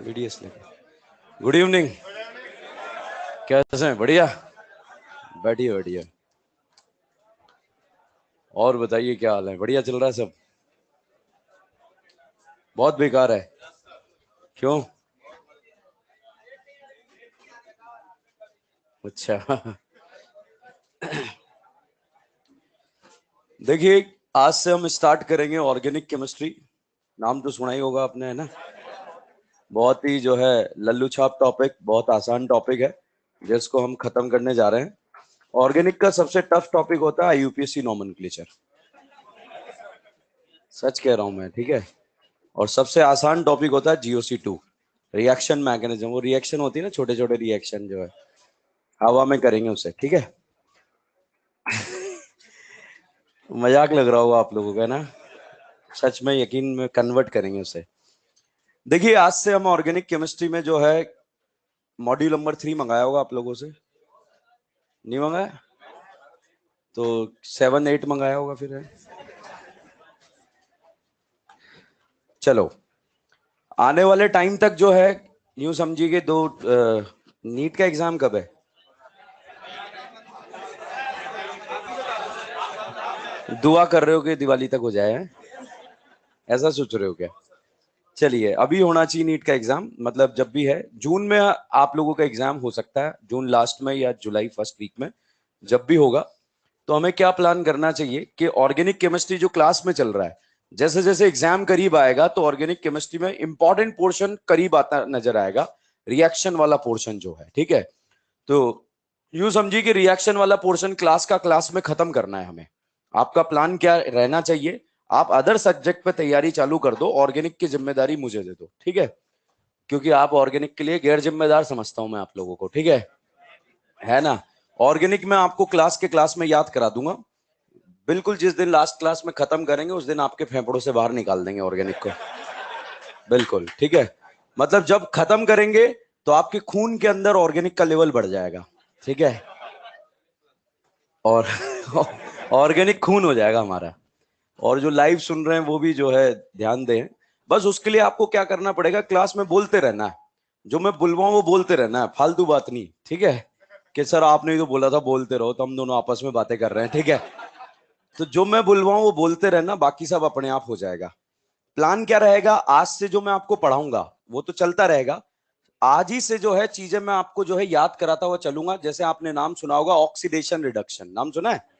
Videos लेके। Good evening, कैसे हैं? बढ़िया बढ़िया बढ़िया। और बताइए क्या हाल है? बढ़िया चल रहा है सब? बहुत बेकार है। क्यों? अच्छा। देखिए, आज से हम स्टार्ट करेंगे ऑर्गेनिक केमिस्ट्री। नाम तो सुना ही होगा आपने, है ना? बहुत ही जो है लल्लू छाप टॉपिक, बहुत आसान टॉपिक है जिसको हम खत्म करने जा रहे हैं। ऑर्गेनिक का सबसे टफ टॉपिक होता है यूपीएससी नोमेनक्लेचर। सच कह रहा हूं मैं, ठीक है। और सबसे आसान टॉपिक होता है जीओसी 2, रिएक्शन मैकेनिज्म। वो रिएक्शन होती है ना, छोटे छोटे रिएक्शन जो है हवा में करेंगे उसे, ठीक है। मजाक लग रहा होगा आप लोगों का ना? सच में यकीन में कन्वर्ट करेंगे उसे। देखिए, आज से हम ऑर्गेनिक केमिस्ट्री में जो है मॉड्यूल नंबर 3 मंगाया होगा आप लोगों से। नहीं मंगाया तो 7 8 मंगाया होगा फिर, है? चलो, आने वाले टाइम तक जो है यूं समझिए कि दो नीट का एग्जाम कब है? दुआ कर रहे हो कि दिवाली तक हो जाए, है? ऐसा सोच रहे हो क्या? चलिए, अभी होना चाहिए नीट का एग्जाम, मतलब जब भी है जून में आप लोगों का एग्जाम हो सकता है, जून लास्ट में या जुलाई फर्स्ट वीक में, जब भी होगा। तो हमें क्या प्लान करना चाहिए कि ऑर्गेनिक केमिस्ट्री जो क्लास में चल रहा है, जैसे जैसे एग्जाम करीब आएगा तो ऑर्गेनिक केमिस्ट्री में इंपॉर्टेंट पोर्शन करीब आता नजर आएगा, रिएक्शन वाला पोर्शन जो है, ठीक है। तो यूं समझिए कि रिएक्शन वाला पोर्शन क्लास का क्लास में खत्म करना है हमें। आपका प्लान क्या रहना चाहिए? आप अदर सब्जेक्ट पे तैयारी चालू कर दो, ऑर्गेनिक की जिम्मेदारी मुझे दे दो, ठीक है। क्योंकि आप ऑर्गेनिक के लिए गैर जिम्मेदार समझता हूं मैं आप लोगों को, ठीक है ना? ऑर्गेनिक में आपको क्लास के क्लास में याद करा दूंगा। बिल्कुल जिस दिन लास्ट क्लास में खत्म करेंगे उस दिन आपके फेफड़ों से बाहर निकाल देंगे ऑर्गेनिक को। बिल्कुल, ठीक है। मतलब जब खत्म करेंगे तो आपके खून के अंदर ऑर्गेनिक का लेवल बढ़ जाएगा, ठीक है। और ऑर्गेनिक खून हो जाएगा हमारा। और जो लाइव सुन रहे हैं वो भी जो है ध्यान दें। बस उसके लिए आपको क्या करना पड़ेगा, क्लास में बोलते रहना है। जो मैं बुलवाऊं वो बोलते रहना है, फालतू बात नहीं, ठीक है। कि सर आपने ही तो बोला था बोलते रहो, तो हम दोनों आपस में बातें कर रहे हैं, ठीक है। तो जो मैं बुलवाऊं वो बोलते रहना, बाकी सब अपने आप हो जाएगा। प्लान क्या रहेगा, आज से जो मैं आपको पढ़ाऊंगा वो तो चलता रहेगा। आज ही से जो है चीजें मैं आपको जो है याद कराता हुआ चलूंगा। जैसे आपने नाम सुना होगा ऑक्सीडेशन रिडक्शन, नाम सुना है?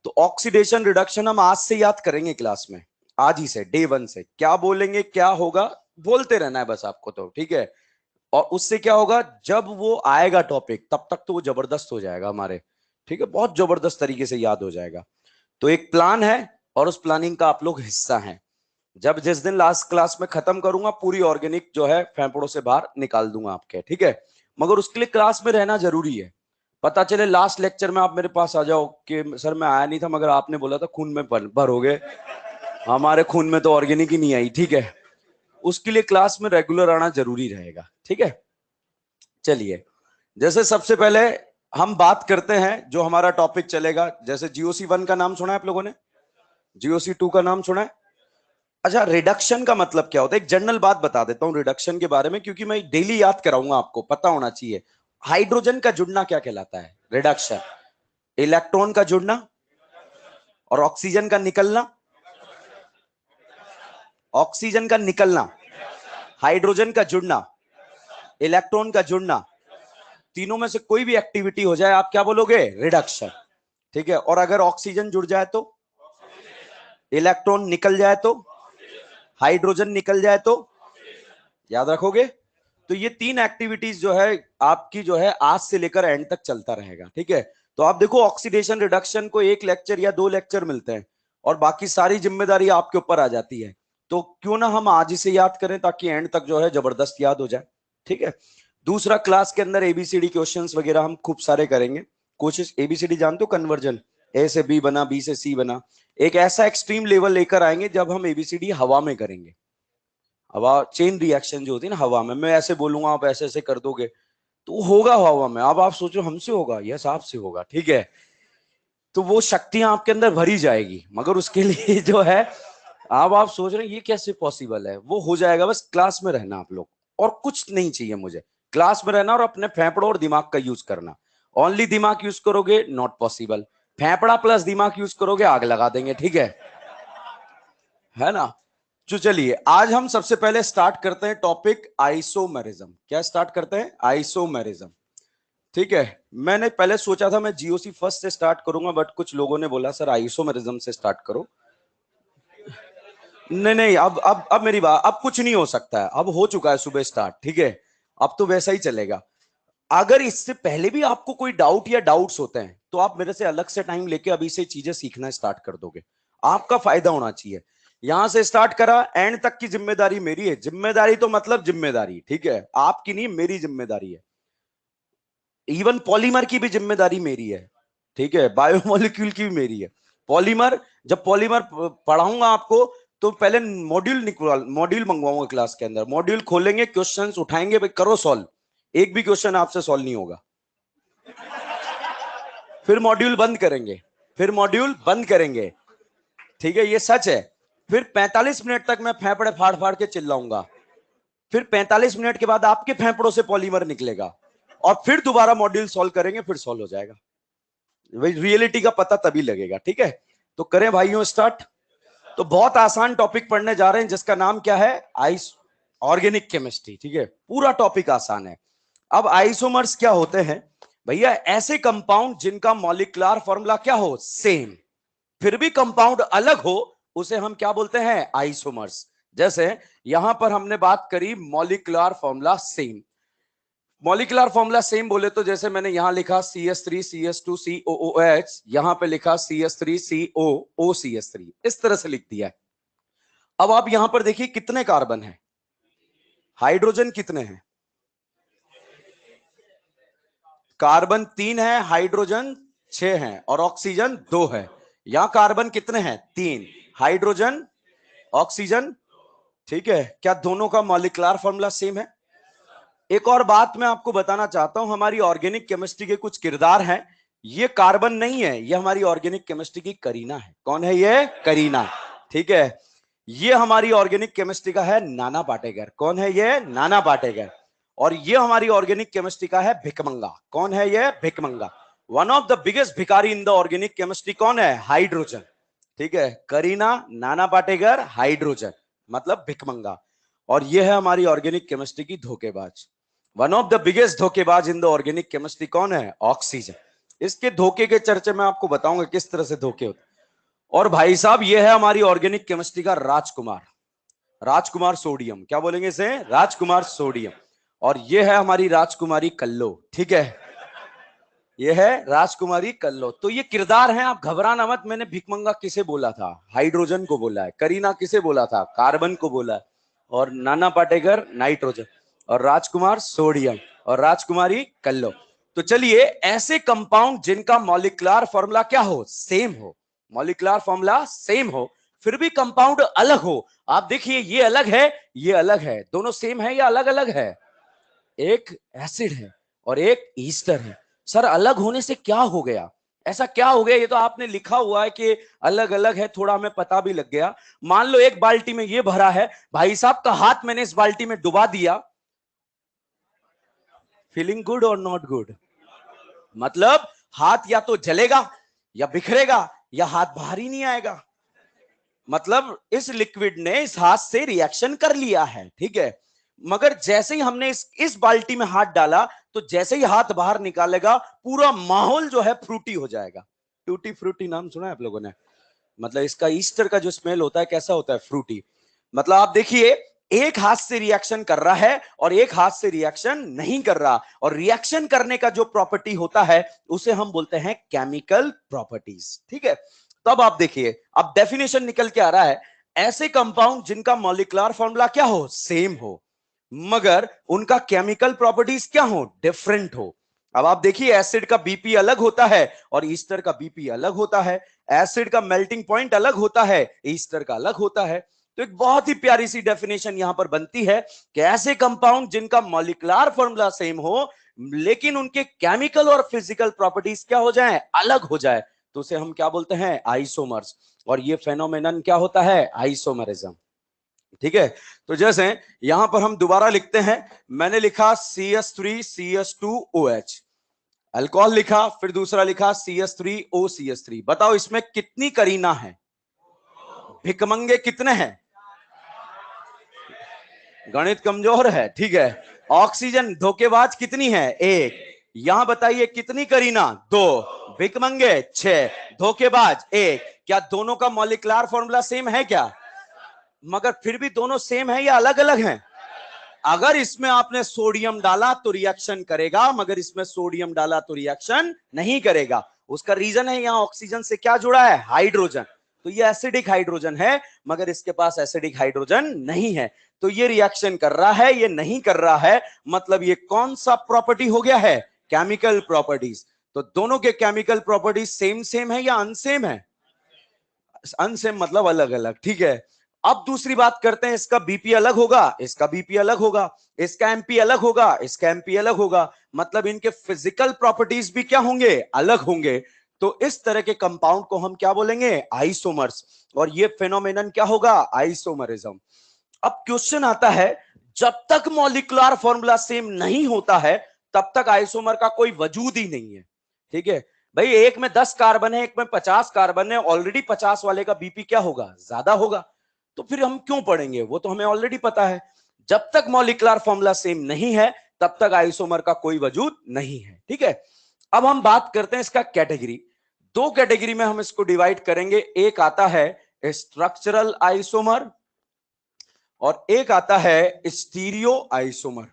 तो ऑक्सीडेशन रिडक्शन हम आज से याद करेंगे क्लास में। आज ही से, डे 1 से क्या बोलेंगे, क्या होगा, बोलते रहना है बस आपको, तो ठीक है। और उससे क्या होगा, जब वो आएगा टॉपिक तब तक तो वो जबरदस्त हो जाएगा हमारे, ठीक है। बहुत जबरदस्त तरीके से याद हो जाएगा। तो एक प्लान है और उस प्लानिंग का आप लोग हिस्सा हैं। जब जिस दिन लास्ट क्लास में खत्म करूंगा पूरी ऑर्गेनिक जो है फेफड़ों से बाहर निकाल दूंगा आपके, ठीक है। मगर उसके लिए क्लास में रहना जरूरी है। पता चले लास्ट लेक्चर में आप मेरे पास आ जाओ कि सर मैं आया नहीं था मगर आपने बोला था खून में भर हो गए, हमारे खून में तो ऑर्गेनिक ही नहीं आई, ठीक है। उसके लिए क्लास में रेगुलर आना जरूरी रहेगा, ठीक है। चलिए, जैसे सबसे पहले हम बात करते हैं जो हमारा टॉपिक चलेगा। जैसे जीओसी 1 का नाम सुना है आप लोगों ने? जीओसी 2 का नाम सुना है? अच्छा, रिडक्शन का मतलब क्या होता है? एक जनरल बात बता देता हूं रिडक्शन के बारे में, क्योंकि मैं डेली याद कराऊंगा, आपको पता होना चाहिए। हाइड्रोजन का जुड़ना क्या कहलाता है? रिडक्शन। इलेक्ट्रॉन का जुड़ना और ऑक्सीजन का निकलना। ऑक्सीजन का निकलना, हाइड्रोजन का जुड़ना, इलेक्ट्रॉन का जुड़ना, तीनों में से कोई भी एक्टिविटी हो जाए आप क्या बोलोगे? रिडक्शन, ठीक है। और अगर ऑक्सीजन जुड़ जाए तो, इलेक्ट्रॉन निकल जाए तो, हाइड्रोजन निकल जाए तो, याद रखोगे? तो ये 3 एक्टिविटीज जो है आपकी जो है आज से लेकर एंड तक चलता रहेगा, ठीक है। तो आप देखो, ऑक्सीडेशन रिडक्शन को 1 लेक्चर या 2 लेक्चर मिलते हैं और बाकी सारी जिम्मेदारी आपके ऊपर आ जाती है। तो क्यों ना हम आज ही से याद करें ताकि एंड तक जो है जबरदस्त याद हो जाए, ठीक है। दूसरा, क्लास के अंदर एबीसीडी क्वेश्चंस वगैरह हम खूब सारे करेंगे। कोशिश, एबीसीडी जानते हो, कन्वर्जन, ए से बी बना, बी से सी बना। एक ऐसा एक्सट्रीम लेवल लेकर आएंगे जब हम एबीसीडी हवा में करेंगे। हवा चेन रिएक्शन जो होती है ना हवा में, मैं ऐसे बोलूंगा आप ऐसे ऐसे कर दोगे तो वो होगा हवा में। अब आप सोचो हमसे होगा? यस, आपसे होगा, ठीक है। तो वो शक्तियां आपके अंदर भरी जाएगी, मगर उसके लिए जो है अब आप सोच रहे हैं ये कैसे पॉसिबल है, वो हो जाएगा। बस क्लास में रहना आप लोग, और कुछ नहीं चाहिए मुझे। क्लास में रहना और अपने फेफड़ों और दिमाग का यूज करना। ओनली दिमाग यूज करोगे नॉट पॉसिबल। फेफड़ा प्लस दिमाग यूज करोगे आग लगा देंगे, ठीक है ना। तो चलिए आज हम सबसे पहले स्टार्ट करते हैं टॉपिक आइसोमेरिज्म। क्या स्टार्ट करते हैं? आइसोमेरिज्म, ठीक है। मैंने पहले सोचा था मैं जीओसी फर्स्ट से स्टार्ट करूंगा, बट कुछ लोगों ने बोला सर आइसोमेरिज्म से स्टार्ट करो। नहीं नहीं, अब मेरी बात, अब कुछ नहीं हो सकता है, अब हो चुका है सुबह स्टार्ट, ठीक है। अब तो वैसा ही चलेगा। अगर इससे पहले भी आपको कोई डाउट या डाउट्स होते हैं तो आप मेरे से अलग से टाइम लेके अभी से चीजें सीखना स्टार्ट कर दोगे, आपका फायदा होना चाहिए। यहां से स्टार्ट करा, एंड तक की जिम्मेदारी मेरी है। जिम्मेदारी तो मतलब जिम्मेदारी, ठीक है, आपकी नहीं, मेरी जिम्मेदारी है। इवन पॉलीमर की भी जिम्मेदारी मेरी है, ठीक है, बायोमोलिक्यूल की भी मेरी है। पॉलीमर, जब पॉलीमर पढ़ाऊंगा आपको तो पहले मॉड्यूल मंगवाऊंगा क्लास के अंदर। मॉड्यूल खोलेंगे, क्वेश्चंस उठाएंगे, भाई करो सॉल्व। एक भी क्वेश्चन आपसे सॉल्व नहीं होगा। फिर मॉड्यूल बंद करेंगे, फिर मॉड्यूल बंद करेंगे, ठीक है, ये सच है। फिर 45 मिनट तक मैं फेफड़े फाड़ फाड़ के चिल्लाऊंगा। फिर 45 मिनट के बाद आपके फेफड़ों से पॉलीमर निकलेगा और फिर दोबारा मॉड्यूल सॉल्व करेंगे, फिर सॉल्व हो जाएगा। रियलिटी का पता तभी लगेगा, ठीक है। तो करें भाइयों स्टार्ट। तो बहुत आसान टॉपिक पढ़ने जा रहे हैं जिसका नाम क्या है? ऑर्गेनिक केमिस्ट्री, ठीक है। पूरा टॉपिक आसान है। अब आइसोमर्स क्या होते हैं भैया? ऐसे कंपाउंड जिनका मॉलिक्यूलर फॉर्मूला क्या हो? सेम, फिर भी कंपाउंड अलग हो, उसे हम क्या बोलते हैं? आइसोमर्स। जैसे यहां पर हमने बात करी molecular formula same. Molecular formula same बोले तो जैसे मैंने यहां लिखा CH3CH2COOH, यहां पे लिखा CH3COOCH3, इस तरह से लिख दिया है। अब आप यहां पर देखिए कितने कार्बन हैं, हाइड्रोजन कितने हैं? कार्बन 3 है, हाइड्रोजन 6 है और ऑक्सीजन 2 है। यहां कार्बन कितने हैं? 3, हाइड्रोजन, ऑक्सीजन, ठीक है। क्या दोनों का मॉलिक्यूलर फॉर्मूला सेम है? एक और बात मैं आपको बताना चाहता हूं, हमारी ऑर्गेनिक केमिस्ट्री के कुछ किरदार हैं। ये कार्बन नहीं है, ये हमारी ऑर्गेनिक केमिस्ट्री की करीना है। कौन है ये? करीना, ठीक है। ये हमारी ऑर्गेनिक केमिस्ट्री का है नाना पाटेकर। कौन है ये? नाना पाटेकर। और ये हमारी ऑर्गेनिक केमिस्ट्री का है भिकमंगा। कौन है ये? भिकमंगा। वन ऑफ द बिगेस्ट भिखारी इन द ऑर्गेनिक केमिस्ट्री कौन है? हाइड्रोजन, ठीक है। करीना, नाना पाटेकर, हाइड्रोजन, मतलब भिकमंगा। और ये है हमारी ऑर्गेनिक केमिस्ट्री की धोखेबाज। वन ऑफ द बिगेस्ट धोखेबाज इन द ऑर्गेनिक केमिस्ट्री कौन है? ऑक्सीजन। इसके धोखे के चर्चे में आपको बताऊंगा किस तरह से धोखे होते। और भाई साहब ये है हमारी ऑर्गेनिक केमिस्ट्री का राजकुमार, राजकुमार सोडियम। क्या बोलेंगे इसे? राजकुमार सोडियम। और ये है हमारी राजकुमारी कल्लो, ठीक है, ये है राजकुमारी कल्लो। तो ये किरदार हैं, आप घबराना मत। मैंने भिकमंगा किसे बोला था? हाइड्रोजन को बोला है। करीना किसे बोला था? कार्बन को बोला है। और नाना पाटेकर नाइट्रोजन, और राजकुमार सोडियम, और राजकुमारी कल्लो। तो चलिए, ऐसे कंपाउंड जिनका मॉलिक्यूलर फॉर्मूला क्या हो? सेम हो, मॉलिक्यूलर फॉर्मूला सेम हो, फिर भी कंपाउंड अलग हो। आप देखिए, ये अलग है, ये अलग है, दोनों सेम है या अलग अलग है? एक एसिड है और एक ईस्टर है। सर अलग होने से क्या हो गया? ऐसा क्या हो गया? ये तो आपने लिखा हुआ है कि अलग अलग है, थोड़ा हमें पता भी लग गया। मान लो एक बाल्टी में ये भरा है, भाई साहब का हाथ मैंने इस बाल्टी में डुबा दिया, फीलिंग गुड और नॉट गुड? मतलब हाथ या तो जलेगा या बिखरेगा या हाथ बाहर ही नहीं आएगा। मतलब इस लिक्विड ने इस हाथ से रिएक्शन कर लिया है, ठीक है। मगर जैसे ही हमने इस बाल्टी में हाथ डाला, तो जैसे ही हाथ बाहर निकालेगा, पूरा माहौल जो है फ्रूटी हो जाएगा। टूटी फ्रूटी नाम सुना है आप लोगों ने? मतलब इसका ईस्टर का जो स्मेल होता है कैसा होता है? फ्रूटी। मतलब आप देखिए, एक हाथ से रिएक्शन कर रहा है और एक हाथ से रिएक्शन नहीं कर रहा। और रिएक्शन करने का जो प्रॉपर्टी होता है उसे हम बोलते हैं केमिकल प्रॉपर्टीज, ठीक है। तब आप देखिए, अब डेफिनेशन निकल के आ रहा है, ऐसे कंपाउंड जिनका मॉलिक्यूलर फॉर्मूला क्या हो? सेम हो, मगर उनका केमिकल प्रॉपर्टीज क्या हो? डिफरेंट हो। अब आप देखिए, एसिड का बीपी अलग होता है और ईस्टर का बीपी अलग होता है। एसिड का मेल्टिंग पॉइंट अलग होता है, ईस्टर का अलग होता है। तो एक बहुत ही प्यारी सी डेफिनेशन यहां पर बनती है कि ऐसे कंपाउंड जिनका मॉलिक्यूलर फॉर्मूला सेम हो, लेकिन उनके केमिकल और फिजिकल प्रॉपर्टीज क्या हो जाए? अलग हो जाए, तो उसे हम क्या बोलते हैं? आइसोमर्स। और ये फेनोमेनन क्या होता है? आइसोमरिज्म। ठीक है, तो जैसे यहां पर हम दोबारा लिखते हैं, मैंने लिखा CH3CH2OH, अल्कोहल लिखा, फिर दूसरा लिखा CH3OCH3। बताओ इसमें कितनी करीना है? भिकमंगे कितने हैं? गणित कमजोर है, ठीक है। ऑक्सीजन धोखेबाज कितनी है? एक। यहां बताइए कितनी करीना? दो। भिकमंगे 6, धोखेबाज 1। क्या दोनों का मॉलिक्यूलर फॉर्मूला सेम है क्या? मगर फिर भी दोनों सेम है या अलग अलग हैं? अगर इसमें आपने सोडियम डाला तो रिएक्शन करेगा, मगर इसमें सोडियम डाला तो रिएक्शन नहीं करेगा। उसका रीजन है यहां ऑक्सीजन से क्या जुड़ा है? हाइड्रोजन। तो ये एसिडिक हाइड्रोजन है, मगर इसके पास एसिडिक हाइड्रोजन नहीं है, तो ये रिएक्शन कर रहा है, ये नहीं कर रहा है। मतलब ये कौन सा प्रॉपर्टी हो गया है? Chemical properties. तो दोनों के केमिकल प्रॉपर्टीज सेम सेम है या अनसेम है? अनसेम मतलब अलग अलग, ठीक है। अब दूसरी बात करते हैं, इसका बीपी अलग होगा, इसका बीपी अलग होगा, इसका एमपी अलग होगा, इसका एमपी अलग होगा। मतलब इनके फिजिकल प्रॉपर्टीज भी क्या होंगे? अलग होंगे। तो इस तरह के कंपाउंड को हम क्या बोलेंगे? आइसोमर्स। और ये फेनोमेनन क्या होगा? आइसोमरिज्म। अब क्वेश्चन आता है, जब तक मॉलिक्यूलर फॉर्मूला सेम नहीं होता है तब तक आइसोमर का कोई वजूद ही नहीं है, ठीक है। भाई एक में 10 कार्बन है, एक में 50 कार्बन है, ऑलरेडी 50 वाले का बीपी क्या होगा? ज्यादा होगा। तो फिर हम क्यों पढ़ेंगे? वो तो हमें ऑलरेडी पता है। जब तक मॉलिक्यूलर फॉर्मूला सेम नहीं है तब तक आइसोमर का कोई वजूद नहीं है, ठीक है। अब हम बात करते हैं इसका कैटेगरी। दो कैटेगरी में हम इसको डिवाइड करेंगे। एक आता है स्ट्रक्चरल आइसोमर और एक आता है स्टीरियो आइसोमर।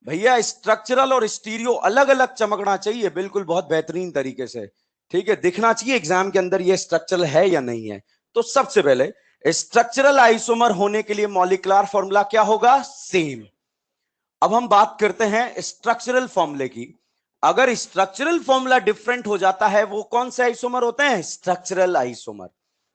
भैया स्ट्रक्चरल और स्टीरियो अलग अलग चमकना चाहिए, बिल्कुल बहुत बेहतरीन तरीके से, ठीक है। दिखना चाहिए एग्जाम के अंदर ये स्ट्रक्चरल है या नहीं है। तो सबसे पहले स्ट्रक्चरल आइसोमर होने के लिए मॉलिक्यूलर फॉर्मूला क्या होगा? सेम। अब हम बात करते हैं स्ट्रक्चरल फॉर्मूले की। अगर स्ट्रक्चरल फॉर्मूला डिफरेंट हो जाता है, वो कौन से आइसोमर होते हैं? Structural isomer.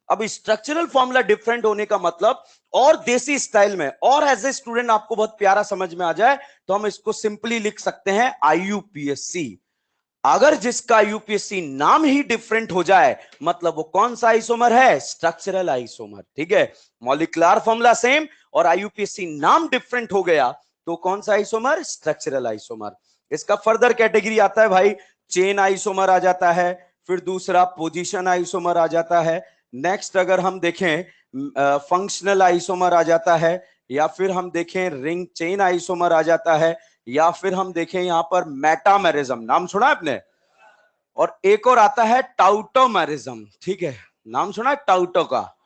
अब स्ट्रक्चरल फॉर्मूला डिफरेंट होने का मतलब, और देसी स्टाइल में और एज ए स्टूडेंट आपको बहुत प्यारा समझ में आ जाए, तो हम इसको सिंपली लिख सकते हैं आईयूपीएससी। अगर जिसका यूपीएससी नाम ही डिफरेंट हो जाए, मतलब वो कौन सा आइसोमर है? स्ट्रक्चरल आइसोमर, ठीक है। मॉलिक्यूलर फॉर्मूला सेम और आईयूपीएससी नाम डिफरेंट हो गया तो कौन सा आइसोमर? Structural isomer. इसका फर्दर कैटेगरी आता है भाई, चेन आइसोमर आ जाता है, फिर दूसरा पोजीशन आइसोमर आ जाता है। नेक्स्ट अगर हम देखें फंक्शनल आइसोमर आ जाता है, या फिर हम देखें रिंग चेन आइसोमर आ जाता है, या फिर हम देखें यहां पर मेटामेरिज्म, नाम सुना आपने? और एक और आता है टाउटोमेरिज्म, ठीक है। नाम सुना है टाउटो का?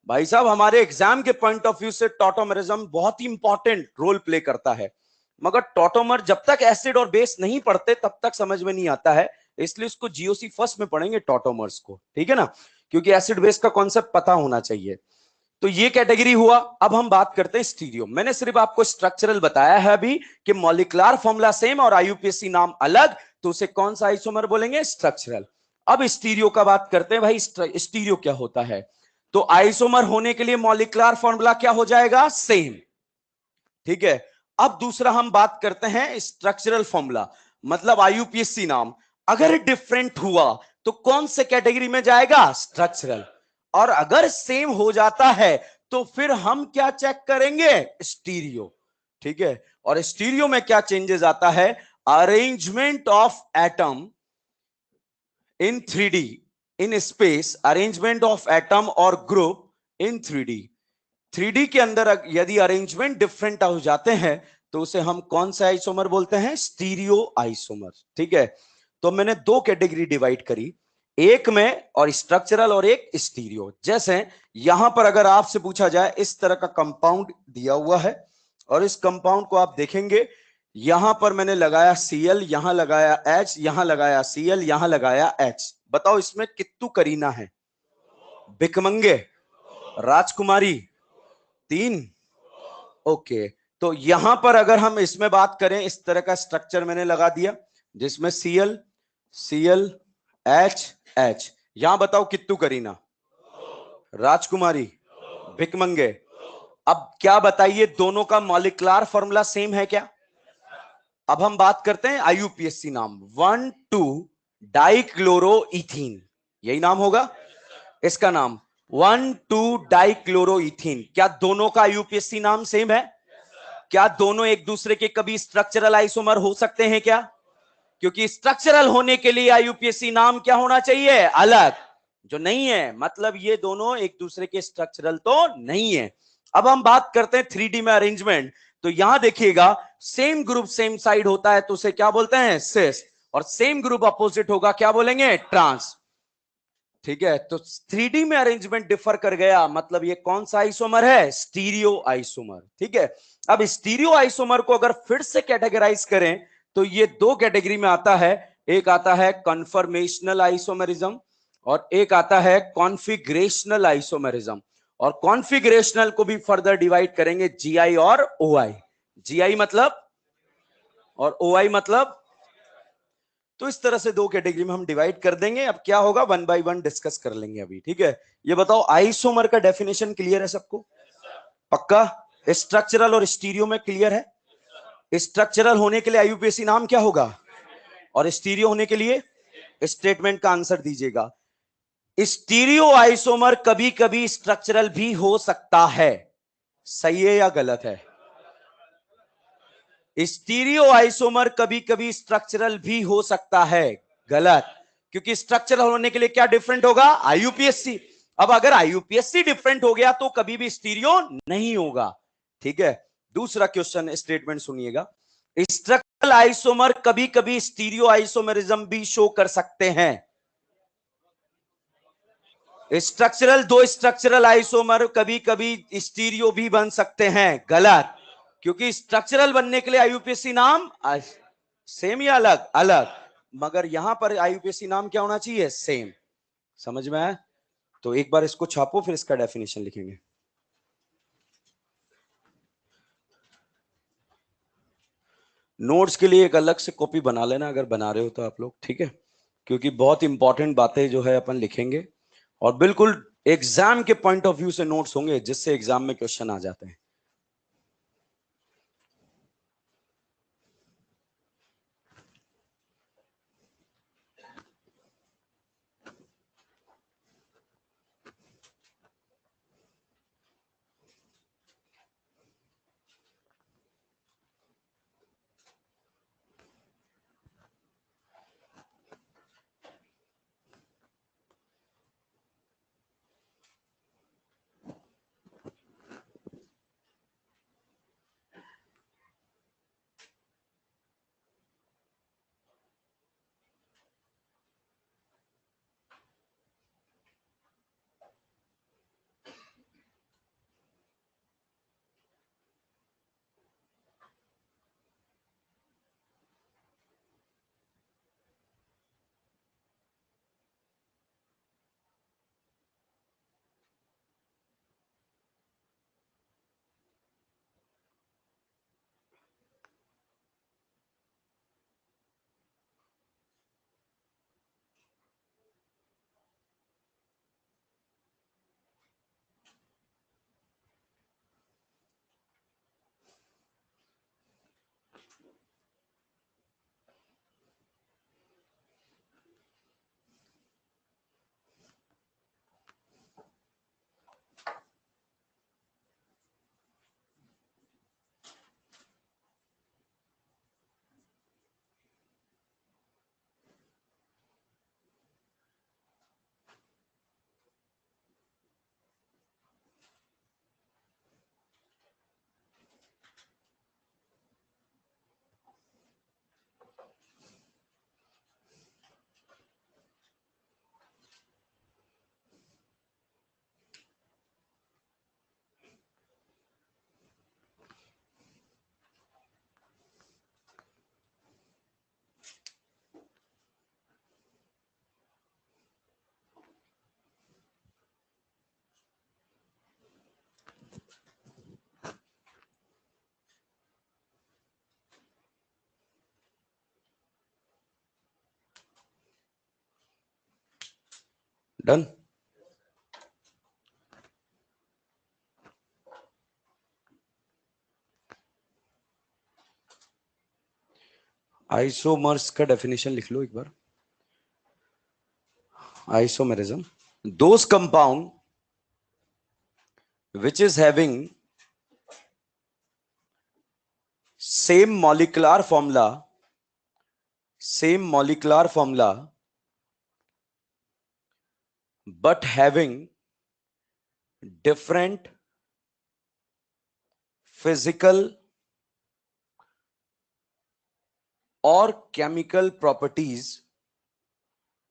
भाई साहब हमारे एग्जाम के पॉइंट ऑफ व्यू से टॉटोमेरिज्म बहुत ही इंपॉर्टेंट रोल प्ले करता है। मगर टॉटोमर जब तक एसिड और बेस नहीं पढ़ते तब तक समझ में नहीं आता है, इसलिए इसको जीओसी फर्स्ट में पढ़ेंगे टॉटोमर्स को, ठीक है ना, क्योंकि एसिड बेस का कॉन्सेप्ट पता होना चाहिए। तो ये कैटेगरी हुआ। अब हम बात करते हैं स्टीरियो। मैंने सिर्फ आपको स्ट्रक्चरल बताया है अभी कि मॉलिक्यूलर फॉर्मूला सेम और आईयूपीएससी नाम अलग, तो उसे कौन सा आइसोमर बोलेंगे? स्ट्रक्चरल। अब स्टीरियो का बात करते हैं भाई, स्टीरियो क्या होता है? तो आइसोमर होने के लिए मॉलिक्यूलर फॉर्मूला क्या हो जाएगा? सेम, ठीक है। अब दूसरा हम बात करते हैं स्ट्रक्चरल फॉर्मूला, मतलब आईयूपीएससी नाम अगर डिफरेंट हुआ तो कौन से कैटेगरी में जाएगा? स्ट्रक्चरल। और अगर सेम हो जाता है तो फिर हम क्या चेक करेंगे? स्टीरियो, ठीक है। और स्टीरियो में क्या चेंजेस आता है? Arrangement of atom in 3D in space, arrangement of atom और ग्रुप इन 3D। 3D के अंदर यदि अरेंजमेंट डिफरेंट हो जाते हैं तो उसे हम कौन सा आइसोमर बोलते हैं? स्टीरियो आइसोमर, ठीक है। तो मैंने दो कैटेगरी डिवाइड करी, एक में और स्ट्रक्चरल और एक स्टीरियो। जैसे यहां पर अगर आपसे पूछा जाए, इस तरह का कंपाउंड दिया हुआ है और इस कंपाउंड को आप देखेंगे, यहां पर मैंने लगाया Cl, यहां लगाया H, यहां लगाया Cl, यहां लगाया H। बताओ इसमें कित्तू करीना है? भिकमंगे, राजकुमारी, 3। ओके, तो यहां पर अगर हम इसमें बात करें, इस तरह का स्ट्रक्चर मैंने लगा दिया जिसमें Cl, Cl, H, H। यहां बताओ कित्तू करीना? राजकुमारी, भिकमंगे। अब क्या बताइए, दोनों का मॉलिक्यूलर फॉर्मूला सेम है क्या? अब हम बात करते हैं आईयूपीएससी नाम, 1,2 डाइक्लोरोइथीन, यही नाम होगा इसका नाम। 1,2-डाइक्लोरोइथीन, क्या दोनों का यूपीएससी नाम सेम है? क्या दोनों एक दूसरे के कभी स्ट्रक्चरल आइसोमर हो सकते हैं क्या? क्योंकि स्ट्रक्चरल होने के लिए आईयूपीएसी नाम क्या होना चाहिए? अलग, जो नहीं है। मतलब ये दोनों एक दूसरे के स्ट्रक्चरल तो नहीं है। अब हम बात करते हैं 3D में अरेंजमेंट। तो यहां देखिएगा, सेम ग्रुप सेम साइड होता है तो उसे क्या बोलते हैं? सिस। और सेम ग्रुप अपोजिट होगा, क्या बोलेंगे? ट्रांस। ठीक है, तो 3D में अरेंजमेंट डिफर कर गया, मतलब ये कौन सा आइसोमर है? Stereo isomer. ठीक है, अब स्टीरियो आइसोमर को अगर फिर से कैटेगराइज करें तो ये दो कैटेगरी में आता है। एक आता है कन्फर्मेशनल आइसोमरिज्म और एक आता है कॉन्फिगरेशनल आइसोमरिज्म। और कॉन्फिगरेशनल को भी फर्दर डिवाइड करेंगे जीआई और ओआई। जीआई मतलब और ओआई मतलब, तो इस तरह से दो कैटेगरी में हम डिवाइड कर देंगे। अब क्या होगा, वन बाय वन डिस्कस कर लेंगे अभी। ठीक है, ये बताओ, आइसोमर का डेफिनेशन क्लियर है सबको? पक्का? स्ट्रक्चरल और स्टीरियो में क्लियर है? स्ट्रक्चरल होने के लिए आईयूपीएसी नाम क्या होगा और स्टीरियो होने के लिए? स्टेटमेंट का आंसर दीजिएगा। स्टीरियो आइसोमर कभी कभी स्ट्रक्चरल भी हो सकता है, सही है या गलत है? स्टीरियो आइसोमर कभी कभी स्ट्रक्चरल भी हो सकता है, गलत। क्योंकि स्ट्रक्चरल होने के लिए क्या डिफरेंट होगा? आईयूपीएससी। अब अगर आईयूपीएससी डिफरेंट हो गया तो कभी भी स्टीरियो नहीं होगा। ठीक है, दूसरा क्वेश्चन स्टेटमेंट सुनिएगा। स्ट्रक्चरल आइसोमर कभी कभी स्टीरियो आइसोमरिज्म भी शो कर सकते हैं। स्ट्रक्चरल, दो स्ट्रक्चरल आइसोमर कभी कभी स्टीरियो भी बन सकते हैं, गलत। क्योंकि स्ट्रक्चरल बनने के लिए आईयूपीएसी नाम सेम या अलग? अलग। मगर यहां पर आईयूपीएसी नाम क्या होना चाहिए? सेम। समझ में आया? तो एक बार इसको छापो, फिर इसका डेफिनेशन लिखेंगे। नोट्स के लिए एक अलग से कॉपी बना लेना अगर बना रहे हो तो आप लोग, ठीक है? क्योंकि बहुत इंपॉर्टेंट बातें जो है अपन लिखेंगे और बिल्कुल एग्जाम के पॉइंट ऑफ व्यू से नोट्स होंगे, जिससे एग्जाम में क्वेश्चन आ जाते हैं। डन। आइसोमर्स का डेफिनेशन लिख लो एक बार। Isomerism, those compound which is having same molecular formula but having different physical or chemical properties,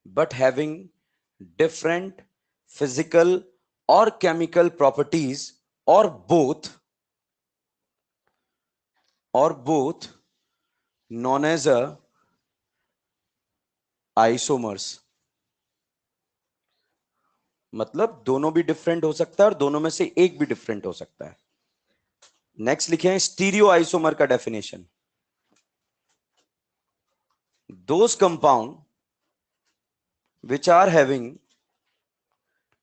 but having different physical or chemical properties, or both, known as a isomers. मतलब दोनों भी different हो सकता है और दोनों में से एक भी डिफरेंट हो सकता है. नेक्स्ट लिखे हैं स्टीरियो आइसोमर का definition. Those compound which are having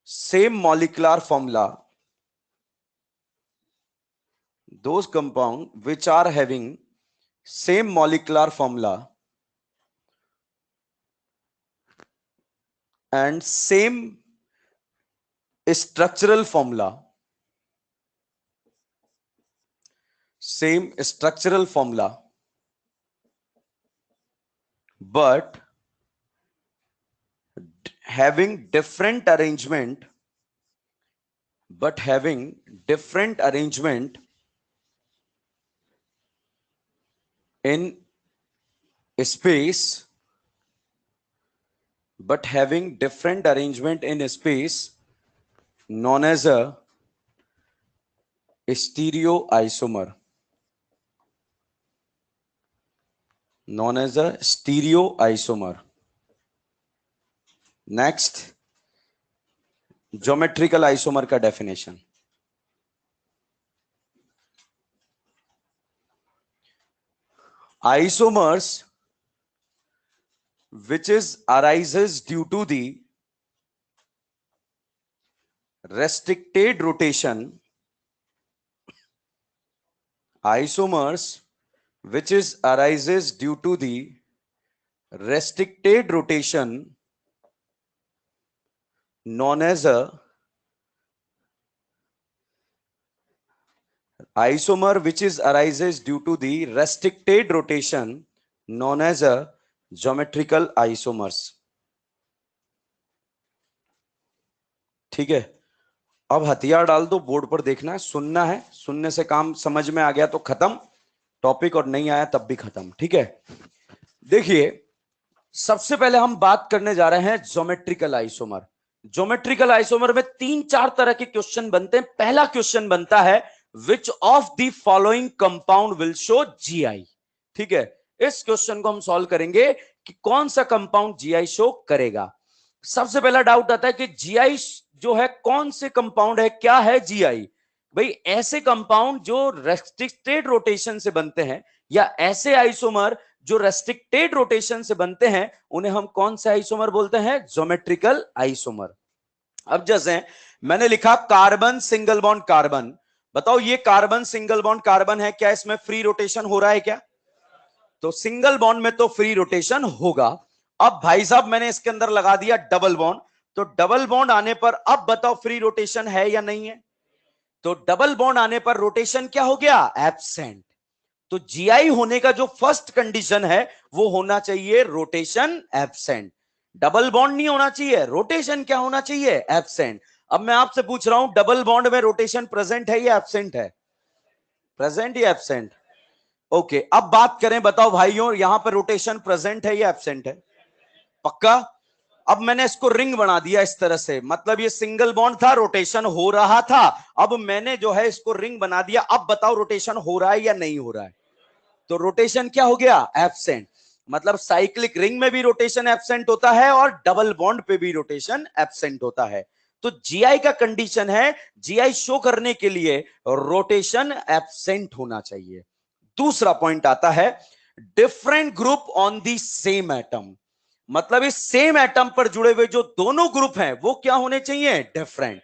same molecular formula, those compound which are having same molecular formula and same structural formula, but having different arrangement in space, known as a stereoisomer. Next geometrical isomer का definition. Isomers which arises due to the restricted rotation, known as a isomer which arises due to the restricted rotation, known as a geometrical isomers. ठीक है, अब हथियार डाल दो, board पर देखना है, सुनना है, सुनने से काम समझ में आ गया तो खत्म टॉपिक, और नहीं आया तब भी खत्म. ठीक है, देखिए सबसे पहले हम बात करने जा रहे हैं ज्योमेट्रिकल आइसोमर. ज्योमेट्रिकल आइसोमर में 3-4 तरह के क्वेश्चन बनते हैं. पहला क्वेश्चन बनता है which of the following compound will show GI. ठीक है, इस क्वेश्चन को हम सॉल्व करेंगे कि कौन सा कंपाउंड जीआई शो करेगा. सबसे पहला डाउट आता है कि जीआई जो है कौन से कंपाउंड है, क्या है जीआई. भाई ऐसे कंपाउंड जो रेस्ट्रिक्टेड रोटेशन से बनते हैं या ऐसे आइसोमर जो रेस्ट्रिक्टेड रोटेशन से बनते हैं, उन्हें हम कौन से आइसोमर बोलते हैं, ज्योमेट्रिकल आइसोमर. अब जैसे मैंने लिखा कार्बन सिंगल बॉन्ड कार्बन, बताओ ये कार्बन सिंगल बॉन्ड कार्बन है, क्या इसमें फ्री रोटेशन हो रहा है क्या? तो सिंगल बॉन्ड में तो फ्री रोटेशन होगा. अब भाई साहब मैंने इसके अंदर लगा दिया डबल बॉन्ड, तो डबल बॉन्ड आने पर अब बताओ फ्री रोटेशन है या नहीं है? तो डबल बॉन्ड आने पर रोटेशन क्या हो गया, एब्सेंट. तो जीआई होने का जो फर्स्ट कंडीशन है वो होना चाहिए रोटेशन एब्सेंट. डबल बॉन्ड नहीं होना चाहिए, रोटेशन क्या होना चाहिए, एब्सेंट. अब मैं आपसे पूछ रहा हूं डबल बॉन्ड में रोटेशन प्रेजेंट है या एब्सेंट है? प्रेजेंट या एब्सेंट? ओके, अब बात करें, बताओ भाइयों यहां पर रोटेशन प्रेजेंट है या एब्सेंट है? पक्का. अब मैंने इसको रिंग बना दिया इस तरह से, मतलब ये सिंगल बॉन्ड था, रोटेशन हो रहा था, अब मैंने जो है इसको रिंग बना दिया. अब बताओ रोटेशन हो रहा है या नहीं हो रहा है? तो रोटेशन क्या हो गया, एब्सेंट. मतलब साइक्लिक रिंग में भी रोटेशन एब्सेंट होता है और डबल बॉन्ड पे भी रोटेशन एब्सेंट होता है. तो जीआई का कंडीशन है, जीआई शो करने के लिए रोटेशन एब्सेंट होना चाहिए. दूसरा पॉइंट आता है different group on the same atom. मतलब इस सेम एटम पर जुड़े हुए जो दोनों ग्रुप हैं वो क्या होने चाहिए, डिफरेंट.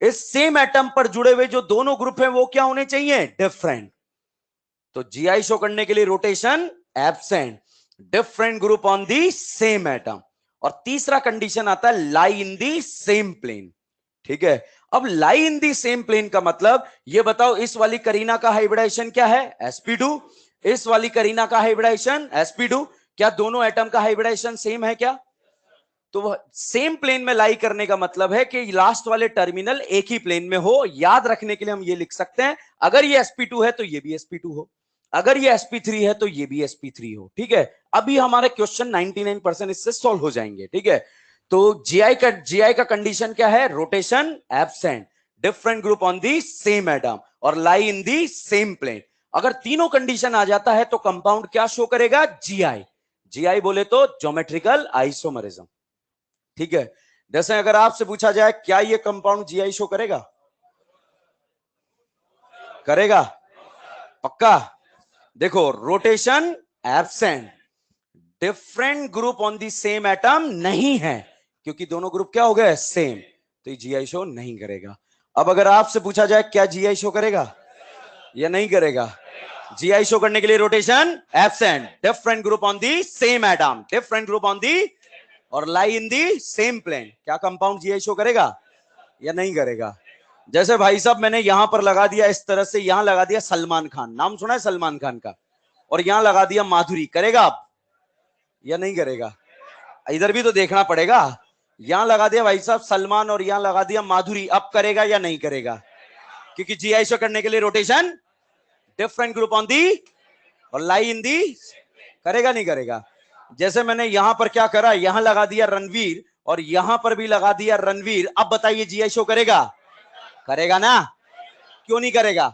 इस सेम एटम पर जुड़े हुए जो दोनों ग्रुप हैं वो क्या होने चाहिए, डिफरेंट. तो जीआई शो करने के लिए rotation absent, different group on the same atom. और तीसरा कंडीशन आता है लाई इन दी सेम प्लेन. ठीक है, अब लाई इन दी सेम प्लेन का मतलब ये बताओ, इस वाली करीना का हाइब्रिडाइजेशन क्या है? sp2। इस वाली करीना का हाइब्रिडाइजेशन sp2। क्या दोनों एटम का हाइब्रिडाइजेशन सेम है क्या? तो सेम प्लेन में लाई करने का मतलब है कि लास्ट वाले टर्मिनल एक ही प्लेन में हो। याद रखने के लिए हम ये लिख सकते हैं, अगर ये sp2 है तो ये भी sp2 हो, अगर ये sp3 है तो ये भी sp3 हो। ठीक है, अभी हमारे क्वेश्चन 99% इससे सॉल्व हो जाएंगे। ठीक है, तो जीआई का कंडीशन क्या है? Rotation absent, different group on the same atom और लाई इन दी सेम प्लेन। अगर तीनों कंडीशन आ जाता है तो कंपाउंड क्या शो करेगा? जीआई। जीआई बोले तो ज्योमेट्रिकल आइसोमरिज्म। ठीक है, जैसे अगर आपसे पूछा जाए क्या ये कंपाउंड जीआई शो करेगा? करेगा? पक्का? देखो, rotation absent, different group on the same atom नहीं है, क्योंकि दोनों ग्रुप क्या हो गए? सेम, तो ये जीआई शो नहीं करेगा। अब अगर आपसे पूछा जाए क्या जीआई शो करेगा या नहीं करेगा? जीआई शो करने के लिए rotation absent, different group on the same atom, different group on दी और लाई इन दी सेम प्लेन। क्या कंपाउंड जीआई शो करेगा या नहीं करेगा? जैसे भाई साहब मैंने यहां पर लगा दिया इस तरह से, यहां लगा दिया सलमान खान, नाम सुना है सलमान खान का, और यहां लगा दिया माधुरी, करेगा आप या नहीं करेगा? इधर भी तो देखना पड़ेगा। यहां लगा दिया भाई साहब सलमान और यहां लगा दिया माधुरी, अब करेगा या नहीं करेगा? क्योंकि जीआई शो करने के लिए रोटेशन, डिफरेंट ग्रुप ऑन दी और लाई इन दी, करेगा नहीं करेगा? जैसे मैंने यहां पर क्या करा, यहां लगा दिया रणवीर और यहां पर भी लगा दिया रणवीर, अब बताइए जीआई शो करेगा? करेगा ना? क्यों नहीं करेगा?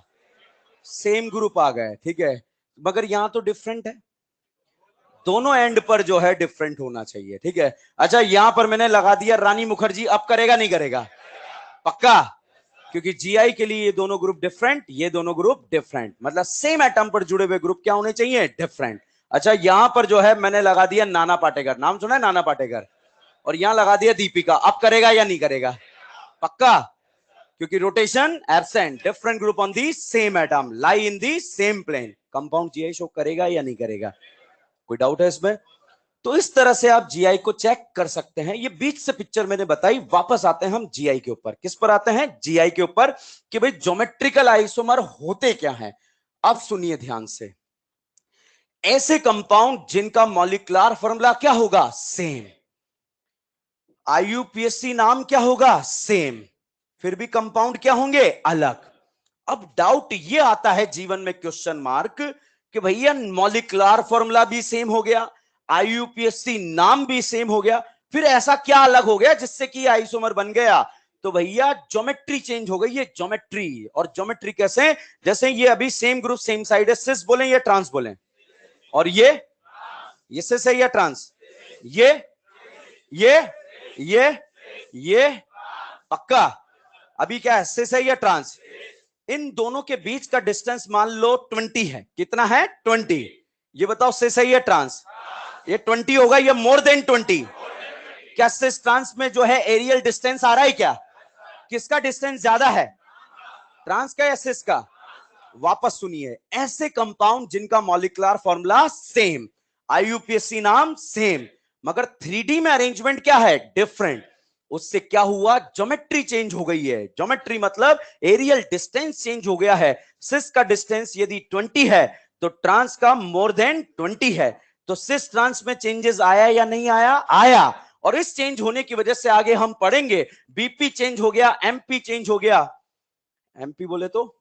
सेम ग्रुप आ गए। ठीक है, मगर यहां तो डिफरेंट है, दोनों एंड पर जो है डिफरेंट होना चाहिए। ठीक है, अच्छा यहां पर मैंने लगा दिया रानी मुखर्जी, अब करेगा नहीं करेगा? पक्का? क्योंकि जीआई के लिए ये दोनों ग्रुप डिफरेंट, ये दोनों ग्रुप डिफरेंट, मतलब सेम एटम पर जुड़े हुए ग्रुप क्या होने चाहिए? डिफरेंट। अच्छा यहां पर जो है मैंने लगा दिया नाना पाटेकर, नाम सुना है नाना पाटेकर, और यहां लगा दिया दीपिका, अब करेगा या नहीं करेगा? पक्का? क्योंकि rotation absent, different group on the same atom, lie in the same plane, compound GI show करेगा या नहीं करेगा? कोई डाउट है इसमें? तो इस तरह से आप जीआई को चेक कर सकते हैं। ये बीच से पिक्चर मैंने बताई, वापस आते हैं हम जीआई के ऊपर। किस पर आते हैं? जीआई के ऊपर, कि भाई ज्योमेट्रिकल आइसोमर होते क्या हैं। अब सुनिए ध्यान से, ऐसे कंपाउंड जिनका मॉलिक्यूलर फॉर्मूला क्या होगा? सेम, आईयूपीएसी नाम क्या होगा? सेम, फिर भी कंपाउंड क्या होंगे? अलग। अब डाउट ये आता है जीवन में, क्वेश्चन मार्क, कि भैया मॉलिक्यूलर फॉर्मूला भी सेम हो गया, आईयूपीएसी नाम भी सेम हो गया, फिर ऐसा क्या अलग हो गया जिससे कि आइसोमर बन गया? तो भैया ज्योमेट्री चेंज हो गई है, ज्योमेट्री। और ज्योमेट्री कैसे? जैसे ये अभी सेम ग्रुप सेम साइड है, सिस बोले या ट्रांस बोले? और ये सिस है या ट्रांस? ये ये ये ये पक्का? अभी क्या है, सिस है या ट्रांस? इन दोनों के बीच का डिस्टेंस मान लो 20 है। कितना है? 20। ये बताओ सिस है या ट्रांस? ये 20 होगा, ये मोर देन 20। क्या सिस ट्रांस में जो है एरियल डिस्टेंस आ रहा है क्या? किसका डिस्टेंस ज्यादा है, ट्रांस का या सिस का? वापस सुनिए, ऐसे कंपाउंड जिनका मॉलिक्यूलर फॉर्मूला सेम, आईयूपीएसी नाम सेम, मगर 3D में अरेंजमेंट क्या है? डिफरेंट। उससे क्या हुआ? ज्योमेट्री चेंज हो गई है। ज्योमेट्री मतलब एरियल डिस्टेंस चेंज हो गया है। सिस का डिस्टेंस यदि 20 है तो ट्रांस का मोर देन 20 है। तो सिस ट्रांस में चेंजेस आया या नहीं आया? आया। और इस चेंज होने की वजह से आगे हम पढ़ेंगे, बीपी चेंज हो गया, एमपी चेंज हो गया। एमपी बोले तो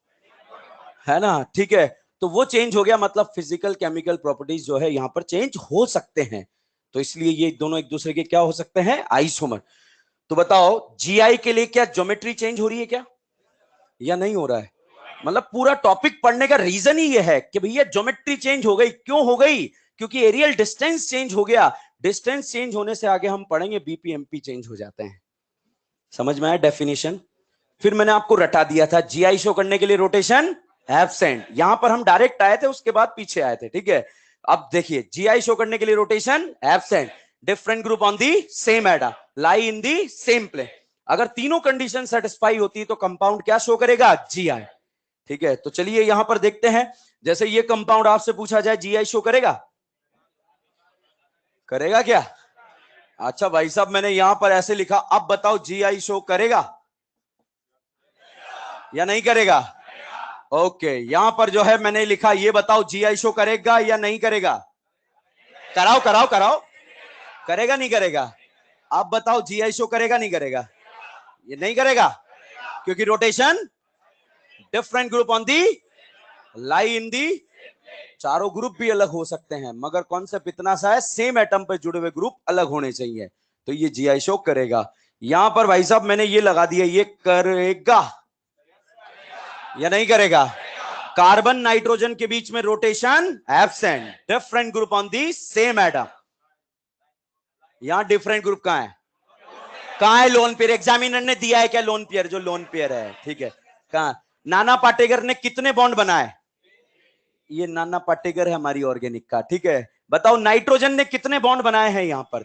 है ना? ठीक है, तो वो चेंज हो गया, मतलब फिजिकल केमिकल प्रॉपर्टीज जो है यहां पर चेंज हो सकते हैं। तो इसलिए ये दोनों एक दूसरे के क्या हो सकते हैं? आइसोमर। तो बताओ जीआई के लिए क्या ज्योमेट्री चेंज हो रही है क्या या नहीं हो रहा है? मतलब पूरा टॉपिक पढ़ने का रीजन ही ये है कि भैया ज्योमेट्री चेंज हो गई। क्यों हो गई? क्योंकि एरियल डिस्टेंस चेंज हो गया। डिस्टेंस चेंज होने से आगे हम पढ़ेंगे बीपी एमपी चेंज हो जाते हैं। समझ में आया डेफिनेशन? फिर मैंने आपको रटा दिया था, जीआई शो करने के लिए रोटेशन एब्सेंट, यहां पर हम डायरेक्ट आए थे, उसके बाद पीछे आए थे। ठीक है, अब देखिए, जीआई शो करने के लिए rotation absent, different group on the same atom, lie in the same plane. अगर तीनों कंडीशन सेटिस्फाई होती है तो कंपाउंड क्या शो करेगा? जीआई। ठीक है, तो चलिए यहां पर देखते हैं। जैसे ये कंपाउंड आपसे पूछा जाए जीआई शो करेगा? करेगा क्या? अच्छा भाई साहब मैंने यहां पर ऐसे लिखा, अब बताओ जीआई शो करेगा? या नहीं करेगा? ओके, यहां पर जो है मैंने लिखा, ये बताओ जीआई शो करेगा या नहीं करेगा? कराओ कराओ कराओ। करेगा नहीं करेगा? आप बताओ, जीआई शो करेगा नहीं करेगा? ये नहीं करेगा, क्योंकि rotation different group on the lie in the. चारों ग्रुप भी अलग हो सकते हैं, मगर कॉन्सेप्ट इतना सा है, सेम एटम पे जुड़े हुए ग्रुप अलग होने चाहिए। तो ये जीआई शो करेगा। यहां पर भाई साहब मैंने ये लगा दिया, ये करेगा या नहीं करेगा? कार्बन नाइट्रोजन के बीच में rotation absent, different group on the same atom. यहां डिफरेंट ग्रुप कहां है? कहां है लोन पेयर? एग्जामिनर ने दिया है क्या लोन पेयर? जो लोन पेयर है, ठीक है। कहां? नाना पाटेकर ने कितने बॉन्ड बनाए? ये नाना पाटेकर है हमारी ऑर्गेनिक का, ठीक है। बताओ नाइट्रोजन ने कितने बॉन्ड बनाए हैं यहां पर?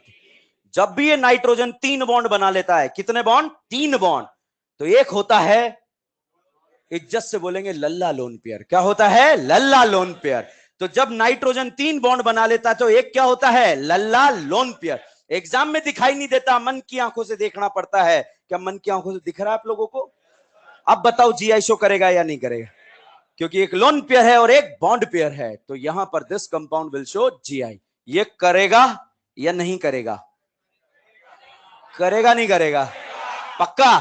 जब भी ये नाइट्रोजन 3 बॉन्ड बना लेता है, कितने बॉन्ड? 3 बॉन्ड। तो एक होता है, इज्जत से बोलेंगे, लल्ला लोन पेयर। क्या होता है? लल्ला लोन पेयर। तो जब नाइट्रोजन 3 बॉन्ड बना लेता है तो एक क्या होता है? लल्ला लोन पेयर। एग्जाम में दिखाई नहीं देता, मन की आंखों से देखना पड़ता है। क्या मन की आंखों से दिख रहा है आप लोगों को? अब बताओ जीआई शो करेगा या नहीं करेगा? क्योंकि एक लोन पेयर है और एक बॉन्ड पेयर है, तो यहां पर this compound will show GI. ये करेगा या नहीं करेगा? करेगा नहीं करेगा? पक्का?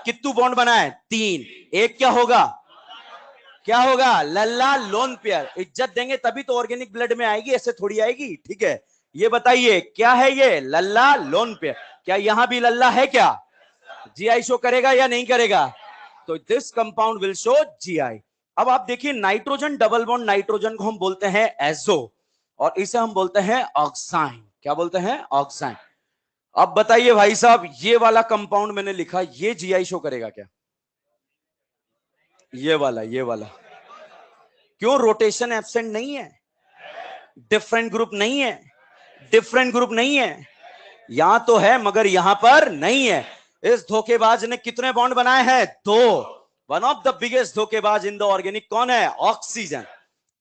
कितने बॉन्ड बनाए? 3। एक क्या होगा? क्या होगा? लल्ला लोन पेयर। इज्जत देंगे तभी तो ऑर्गेनिक ब्लड में आएगी, ऐसे थोड़ी आएगी, ठीक है। ये बताइए क्या है ये? लल्ला लोन पेयर। क्या यहां भी लल्ला है क्या? जीआई शो करेगा या नहीं करेगा? तो this compound will show GI. अब आप देखिए, नाइट्रोजन डबल बॉन्ड नाइट्रोजन को हम बोलते हैं एजो, और इसे हम बोलते हैं ऑक्साइन। क्या बोलते हैं? ऑक्साइन। अब बताइए भाई साहब, ये वाला कंपाउंड मैंने लिखा, ये जीआई शो करेगा क्या? ये वाला क्यों? रोटेशन एब्सेंट नहीं है, डिफरेंट ग्रुप नहीं है, डिफरेंट ग्रुप नहीं है। यहां तो है मगर यहां पर नहीं है। इस धोखेबाज ने कितने बॉन्ड बनाए हैं? 2। वन ऑफ द बिगेस्ट धोखेबाज इन द ऑर्गेनिक कौन है? ऑक्सीजन,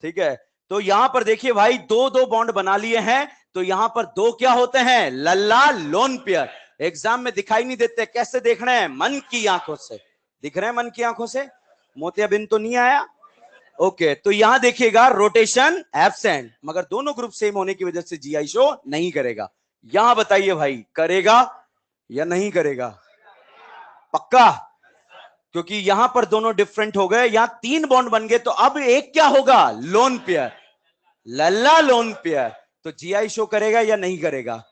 ठीक है। तो यहां पर देखिए भाई, 2-2 बॉन्ड बना लिए हैं, तो यहां पर 2 क्या होते हैं? लल्ला लोन पेयर। एग्जाम में दिखाई नहीं देते, कैसे देख रहे हैं? मन की आंखों से दिख रहे हैं, मन की आंखों से। मोतियाबिंद तो नहीं आया? ओके, तो यहां देखिएगा रोटेशन एब्सेंट, मगर दोनों ग्रुप सेम होने की वजह से जीआई शो नहीं करेगा। यहां बताइए भाई, करेगा या नहीं करेगा? पक्का? क्योंकि यहां पर दोनों डिफरेंट हो गए, यहां 3 बॉन्ड बन गए, तो अब एक क्या होगा? लोन पेयर, लल्ला लोन पेयर। तो जीआई शो करेगा या नहीं करेगा?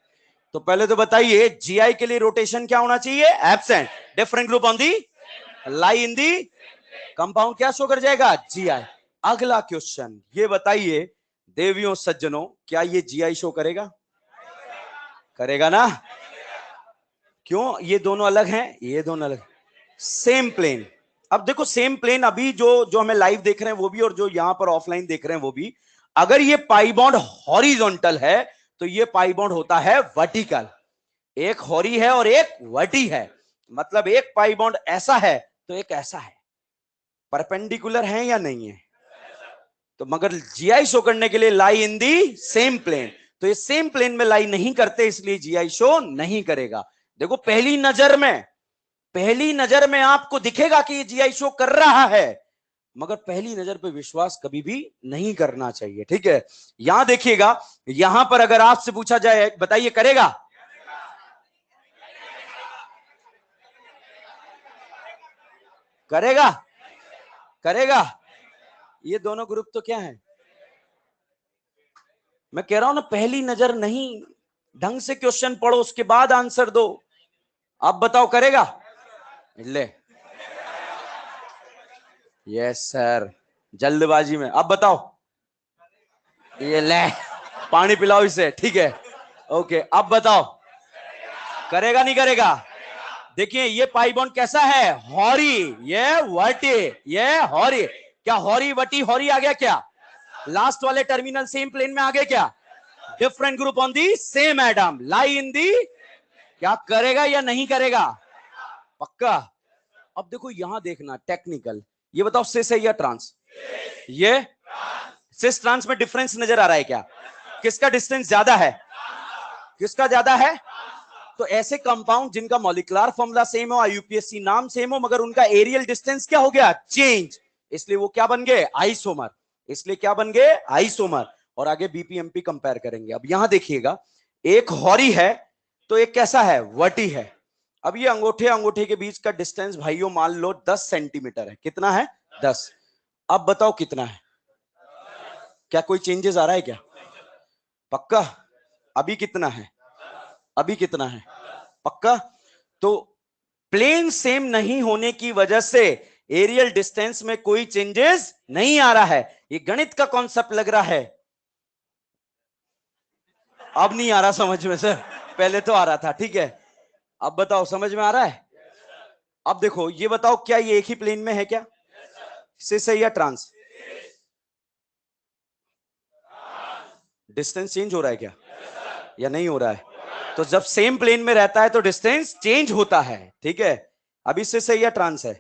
तो पहले तो बताइए, जीआई के लिए रोटेशन क्या होना चाहिए? Absent, different group on the lie in the compound. क्या शो कर जाएगा? जीआई। अगला क्वेश्चन ये बताइए, देवियों सज्जनों, क्या ये जीआई शो करेगा? करेगा ना? क्यों? ये दोनों अलग हैं, ये दोनों अलग, सेम प्लेन। अब देखो, सेम प्लेन अभी जो जो हमें लाइव देख रहे हैं वो भी, और जो यहां पर ऑफलाइन देख रहे हैं वो भी, अगर ये पाई बॉन्ड हॉरिजॉन्टल है तो ये पाई बॉन्ड होता है वर्टिकल। एक हॉरी है और एक वर्टी है, मतलब एक पाई बॉन्ड ऐसा है तो एक ऐसा है। परपेंडिकुलर है या नहीं है? तो मगर जीआई शो करने के लिए लाई इन दी सेम प्लेन, तो ये सेम प्लेन में लाई नहीं करते, इसलिए जीआई शो नहीं करेगा। देखो, पहली नजर में आपको दिखेगा कि ये जीआई शो कर रहा है, मगर पहली नजर पे विश्वास कभी भी नहीं करना चाहिए, ठीक है। यहां देखिएगा, यहां पर अगर आपसे पूछा जाए, बताइए करेगा? करेगा? करेगा? ये दोनों ग्रुप तो क्या है? मैं कह रहा हूं ना, पहली नजर नहीं, ढंग से क्वेश्चन पढ़ो उसके बाद आंसर दो। आप बताओ, करेगा? ले, यस सर, जल्दबाजी में। अब बताओ, ये ले, पानी पिलाओ इसे, ठीक है। ओके, अब बताओ, करेगा नहीं करेगा? देखिए, ये पाई बॉन्ड कैसा है? हॉरी, ये वर्टी, ये हॉरी। क्या हॉरी वटी हॉरी आ गया क्या? लास्ट वाले टर्मिनल सेम प्लेन में आ गए क्या? Different group on the same atom, lie in the. क्या करेगा या नहीं करेगा? पक्का? अब देखो, यहां देखना टेक्निकल, ये बताओ सिस है या ट्रांस? ये सिस ट्रांस में डिफरेंस नजर आ रहा है क्या? किसका डिस्टेंस ज्यादा है? किसका ज्यादा है? तो ऐसे कंपाउंड जिनका मॉलिक्यूलर फॉर्मूला सेम हो, आईयूपीएसी नाम सेम हो, मगर उनका एरियल डिस्टेंस क्या हो गया, चेंज, इसलिए वो क्या बन गए, आइसोमर। इसलिए क्या बन गए, आइसोमर। और आगे बीपीएमपी कंपेयर करेंगे। अब यहां देखिएगा, एक हॉरी है तो एक कैसा है, वर्टी है। अब ये अंगूठे अंगूठे के बीच का डिस्टेंस भाइयों मान लो 10 सेंटीमीटर है। कितना है, 10। अब बताओ कितना है, क्या कोई चेंजेस आ रहा है क्या, पक्का? अभी कितना है, अभी कितना है, पक्का? तो प्लेन सेम नहीं होने की वजह से एरियल डिस्टेंस में कोई चेंजेस नहीं आ रहा है। ये गणित का कॉन्सेप्ट लग रहा है, अब नहीं आ रहा समझ में सर, पहले तो आ रहा था, ठीक है। अब बताओ समझ में आ रहा है? अब देखो ये बताओ, क्या ये एक ही प्लेन में है क्या, सिस है या ट्रांस? डिस्टेंस चेंज हो रहा है क्या, या नहीं हो रहा है? तो जब सेम प्लेन में रहता है तो डिस्टेंस चेंज होता है, ठीक है। अभी सिस है या ट्रांस है,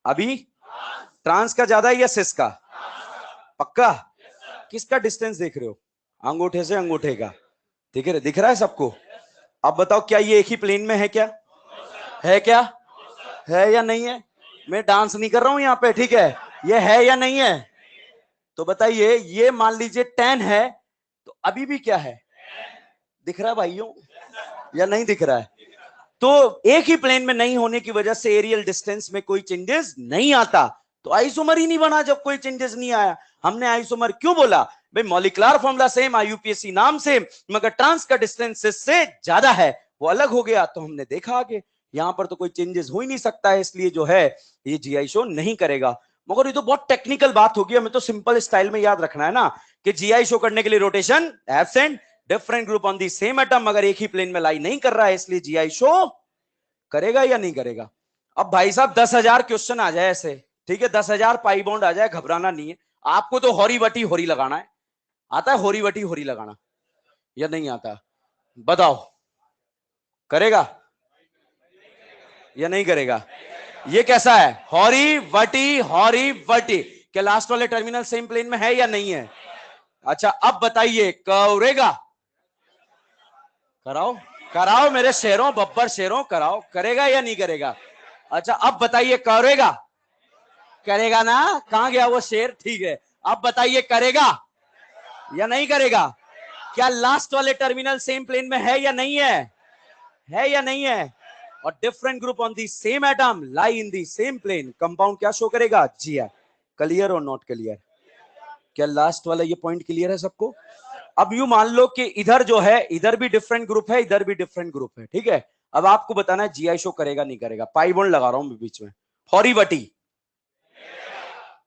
अभी ट्रांस का ज्यादा है या सिस का, पक्का? किसका डिस्टेंस देख रहे हो, अंगूठे से अंगूठे का, ठीक है, दिख रहा है सबको? अब बताओ क्या ये एक ही प्लेन में है क्या, है क्या, है या नहीं है? मैं डांस नहीं कर रहा हूं यहाँ पे, ठीक है, ये है या नहीं है? तो बताइए, ये मान लीजिए 10 है, तो अभी भी क्या है, दिख रहा है भाइयों या नहीं दिख रहा है? तो एक ही प्लेन में नहीं होने की वजह से एरियल डिस्टेंस में कोई चेंजेस नहीं आता, तो आइसोमर ही नहीं बना जब कोई चेंजेस नहीं आया। हमने आइसोमर क्यों बोला भाई, मॉलिक्यूलर फॉर्मूला सेम, आईयूपीएसी नाम सेम, मगर ट्रांस का डिस्टेंस से ज्यादा है, वो अलग हो गया, तो हमने देखा आगे यहां पर तो कोई चेंजेस हो ही नहीं सकता है, इसलिए जो है ये जीआई शो नहीं करेगा। मगर ये तो बहुत टेक्निकल बात होगी, हमें तो सिंपल स्टाइल में याद रखना है ना कि जीआई शो करने के लिए rotation absent, different group on the same atom, मगर एक ही प्लेन में लाई नहीं कर रहा है, इसलिए जीआई शो करेगा या नहीं करेगा? अब भाई साहब 10,000 क्वेश्चन आ जाए ऐसे, ठीक है, 10,000 पाई बॉन्ड आ जाए, घबराना नहीं है। आपको तो होरी वटी होरी लगाना है, आता है होरी वटी होरी लगाना या नहीं आता? बताओ, करेगा या नहीं करेगा? ये कैसा है, हॉरी वटी हॉरी वटी, क्या लास्ट वाले टर्मिनल सेम प्लेन में है या नहीं है? अच्छा अब बताइए, करेगा? कराओ कराओ मेरे शेरों, बब्बर शेरों, कराओ, करेगा या नहीं करेगा? अच्छा अब बताइए, करेगा? करेगा ना, कहां गया वो शेर, ठीक है। अब बताइए, करेगा या नहीं करेगा? क्या लास्ट वाले टर्मिनल सेम प्लेन में है या नहीं है या नहीं है? और different group on the same atom lie in the same plane, compound क्या शो करेगा, जीआई। क्लियर और नॉट क्लियर? क्या लास्ट वाला ये पॉइंट क्लियर है सबको? अब यू मान लो कि इधर जो है, इधर भी डिफरेंट ग्रुप है, इधर भी डिफरेंट ग्रुप है, ठीक है। अब आपको बताना है जीआई शो करेगा नहीं करेगा। पाई बॉन्ड लगा रहा हूं बीच में, हॉरी वटी,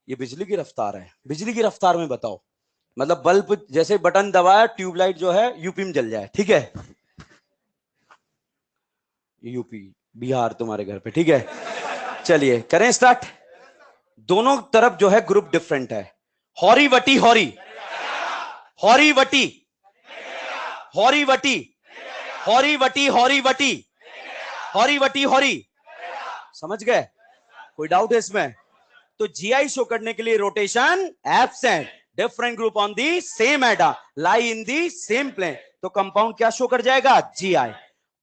ये बिजली की रफ्तार है, बिजली की रफ्तार में बताओ, मतलब बल्ब जैसे बटन दबाया, ट्यूबलाइट जो है यूपी में जल जाए, ठीक है, यूपी बिहार तुम्हारे घर पे, ठीक है। चलिए करें स्टार्ट। दोनों तरफ जो है ग्रुप डिफरेंट है, हॉरी वटी हॉरी, हॉरी वटी हॉरी वटी, हॉरी वटी हॉरी वटी, हॉरी वटी हॉरी, समझ गए? कोई डाउट है इसमें? तो जीआई शो करने के लिए rotation absent, different group on the same atom lie in the same plane, तो कंपाउंड क्या शो कर जाएगा, जीआई।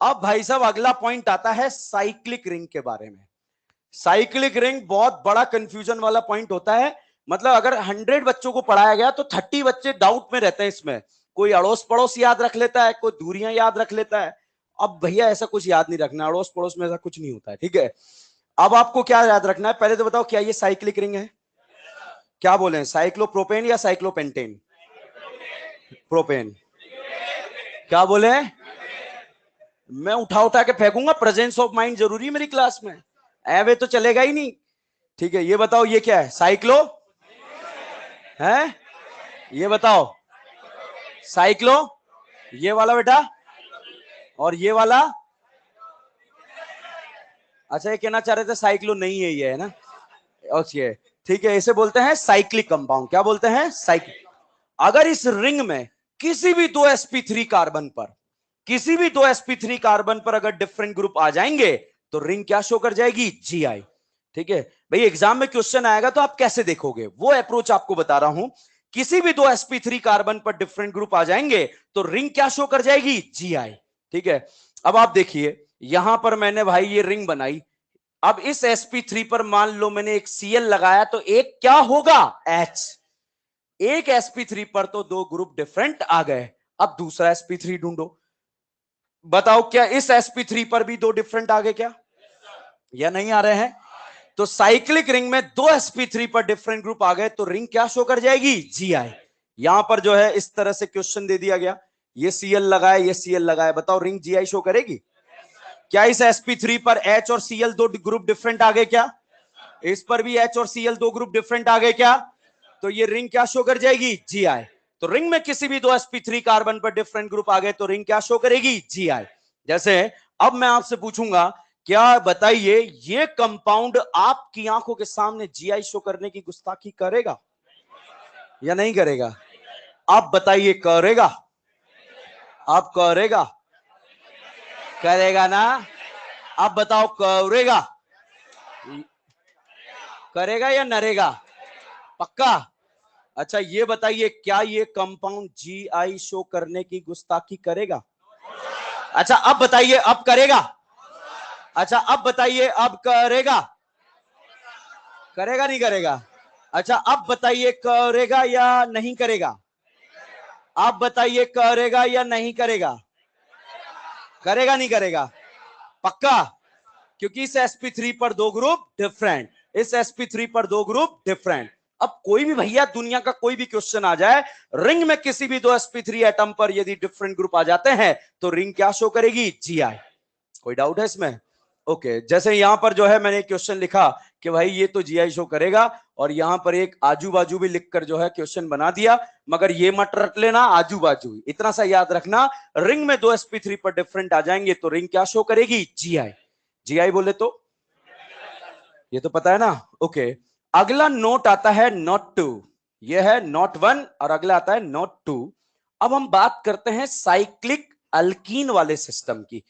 अब भाई साहब अगला पॉइंट आता है साइक्लिक रिंग के बारे में। साइक्लिक रिंग बहुत बड़ा कंफ्यूजन वाला पॉइंट होता है, मतलब अगर 100 बच्चों को पढ़ाया गया तो 30 बच्चे डाउट में रहते हैं इसमें। कोई अड़ोस पड़ोस याद रख लेता है, कोई दूरियां याद रख लेता है। अब भैया ऐसा कुछ याद नहीं रखना, अड़ोस पड़ोस में ऐसा कुछ नहीं होता है, ठीक है। अब आपको क्या याद रखना है, पहले तो बताओ क्या ये साइक्लिक रिंग है? क्या बोले, साइक्लोप्रोपेन या साइक्लोपेंटेन? प्रोपेन। क्या बोले? मैं उठा उठा के फेंकूंगा, प्रेजेंस ऑफ माइंड जरूरी है मेरी क्लास में, ऐवे तो चलेगा ही नहीं, ठीक है। ये बताओ ये क्या है, साइक्लो है? ये बताओ साइक्लो, ये वाला बेटा, और ये वाला? अच्छा ये कहना चाह रहे थे साइक्लो नहीं है ये, है ना? ओके ठीक है, इसे बोलते हैं साइक्लिक कंपाउंड। क्या बोलते हैं, साइक्लिक। अगर इस रिंग में किसी भी दो sp3 कार्बन पर, किसी भी दो sp3 कार्बन पर अगर डिफरेंट ग्रुप आ जाएंगे तो रिंग क्या शो कर जाएगी, जीआई। ठीक है भाई, एग्जाम में क्वेश्चन आएगा तो आप कैसे देखोगे, वो अप्रोच आपको बता रहा हूं। किसी भी दो sp3 कार्बन पर डिफरेंट ग्रुप आ जाएंगे तो रिंग क्या शो कर जाएगी, जीआई। ठीक है, अब आप देखिए यहां पर मैंने भाई ये रिंग बनाई, अब इस sp3 पर मान लो मैंने एक Cl लगाया तो एक क्या होगा H। एक sp3 पर तो दो ग्रुप डिफरेंट आ गए, अब दूसरा sp3 ढूंढो। बताओ क्या इस sp3 पर भी दो डिफरेंट आ गए क्या, या नहीं आ रहे हैं? तो साइक्लिक रिंग में दो sp3 पर डिफरेंट ग्रुप आ गए तो रिंग क्या शो कर जाएगी, Gi। यहां पर जो है इस तरह से क्वेश्चन दे दिया गया, ये Cl लगाया ये Cl लगाया, बताओ रिंग Gi शो करेगी? क्या इस sp3 पर H और Cl दो ग्रुप डिफरेंट आ गए क्या? इस पर भी H और Cl दो ग्रुप डिफरेंट आ गए क्या? तो ये रिंग क्या शो कर जाएगी, Gi। तो रिंग में किसी भी दो sp3 कार्बन पर डिफरेंट ग्रुप आ गए तो रिंग क्या शो करेगी, Gi। जैसे अब मैं आपसे पूछूंगा, क्या बताइए ये कंपाउंड आपकी आंखों के सामने Gi शो करने की गुस्ताखी करेगा या नहीं करेगा? आप बताइए करेगा? आप करेगा? करेगा ना? आप बताओ करेगा? करेगा या नरेगा? पक्का? अच्छा ये बताइए क्या ये कंपाउंड Gi शो करने की गुस्ताखी करेगा? अच्छा अब बताइए अब करेगा? अच्छा अब बताइए अब करेगा? करेगा नहीं करेगा? अच्छा अब बताइए करेगा या नहीं करेगा? आप बताइए करेगा या नहीं करेगा? करेगा नहीं करेगा? पक्का? क्योंकि इस sp3 पर दो ग्रुप डिफरेंट, इस sp3 पर दो ग्रुप डिफरेंट। अब कोई भी भैया दुनिया का कोई भी क्वेश्चन आ जाए, रिंग में किसी भी दो sp3 एटम पर यदि डिफरेंट ग्रुप आ जाते हैं तो रिंग क्या शो करेगी, Gi। कोई डाउट है इसमें? ओके जैसे यहां पर जो है मैंने क्वेश्चन लिखा कि भाई ये तो Gi शो करेगा, और यहां पर एक आजू बाजू भी लिखकर जो है क्वेश्चन बना दिया, मगर ये मत रट लेना आजू बाजू, इतना सा याद रखना, रिंग में दो sp3 पर डिफरेंट आ जाएंगे तो रिंग क्या शो करेगी, Gi। Gi बोले तो ये तो पता है ना। ओके अगला नोट आता है नॉट टू, ये है नॉट वन और अगला आता है नॉट टू। अब हम बात करते हैं साइक्लिक अल्कीन वाले सिस्टम की,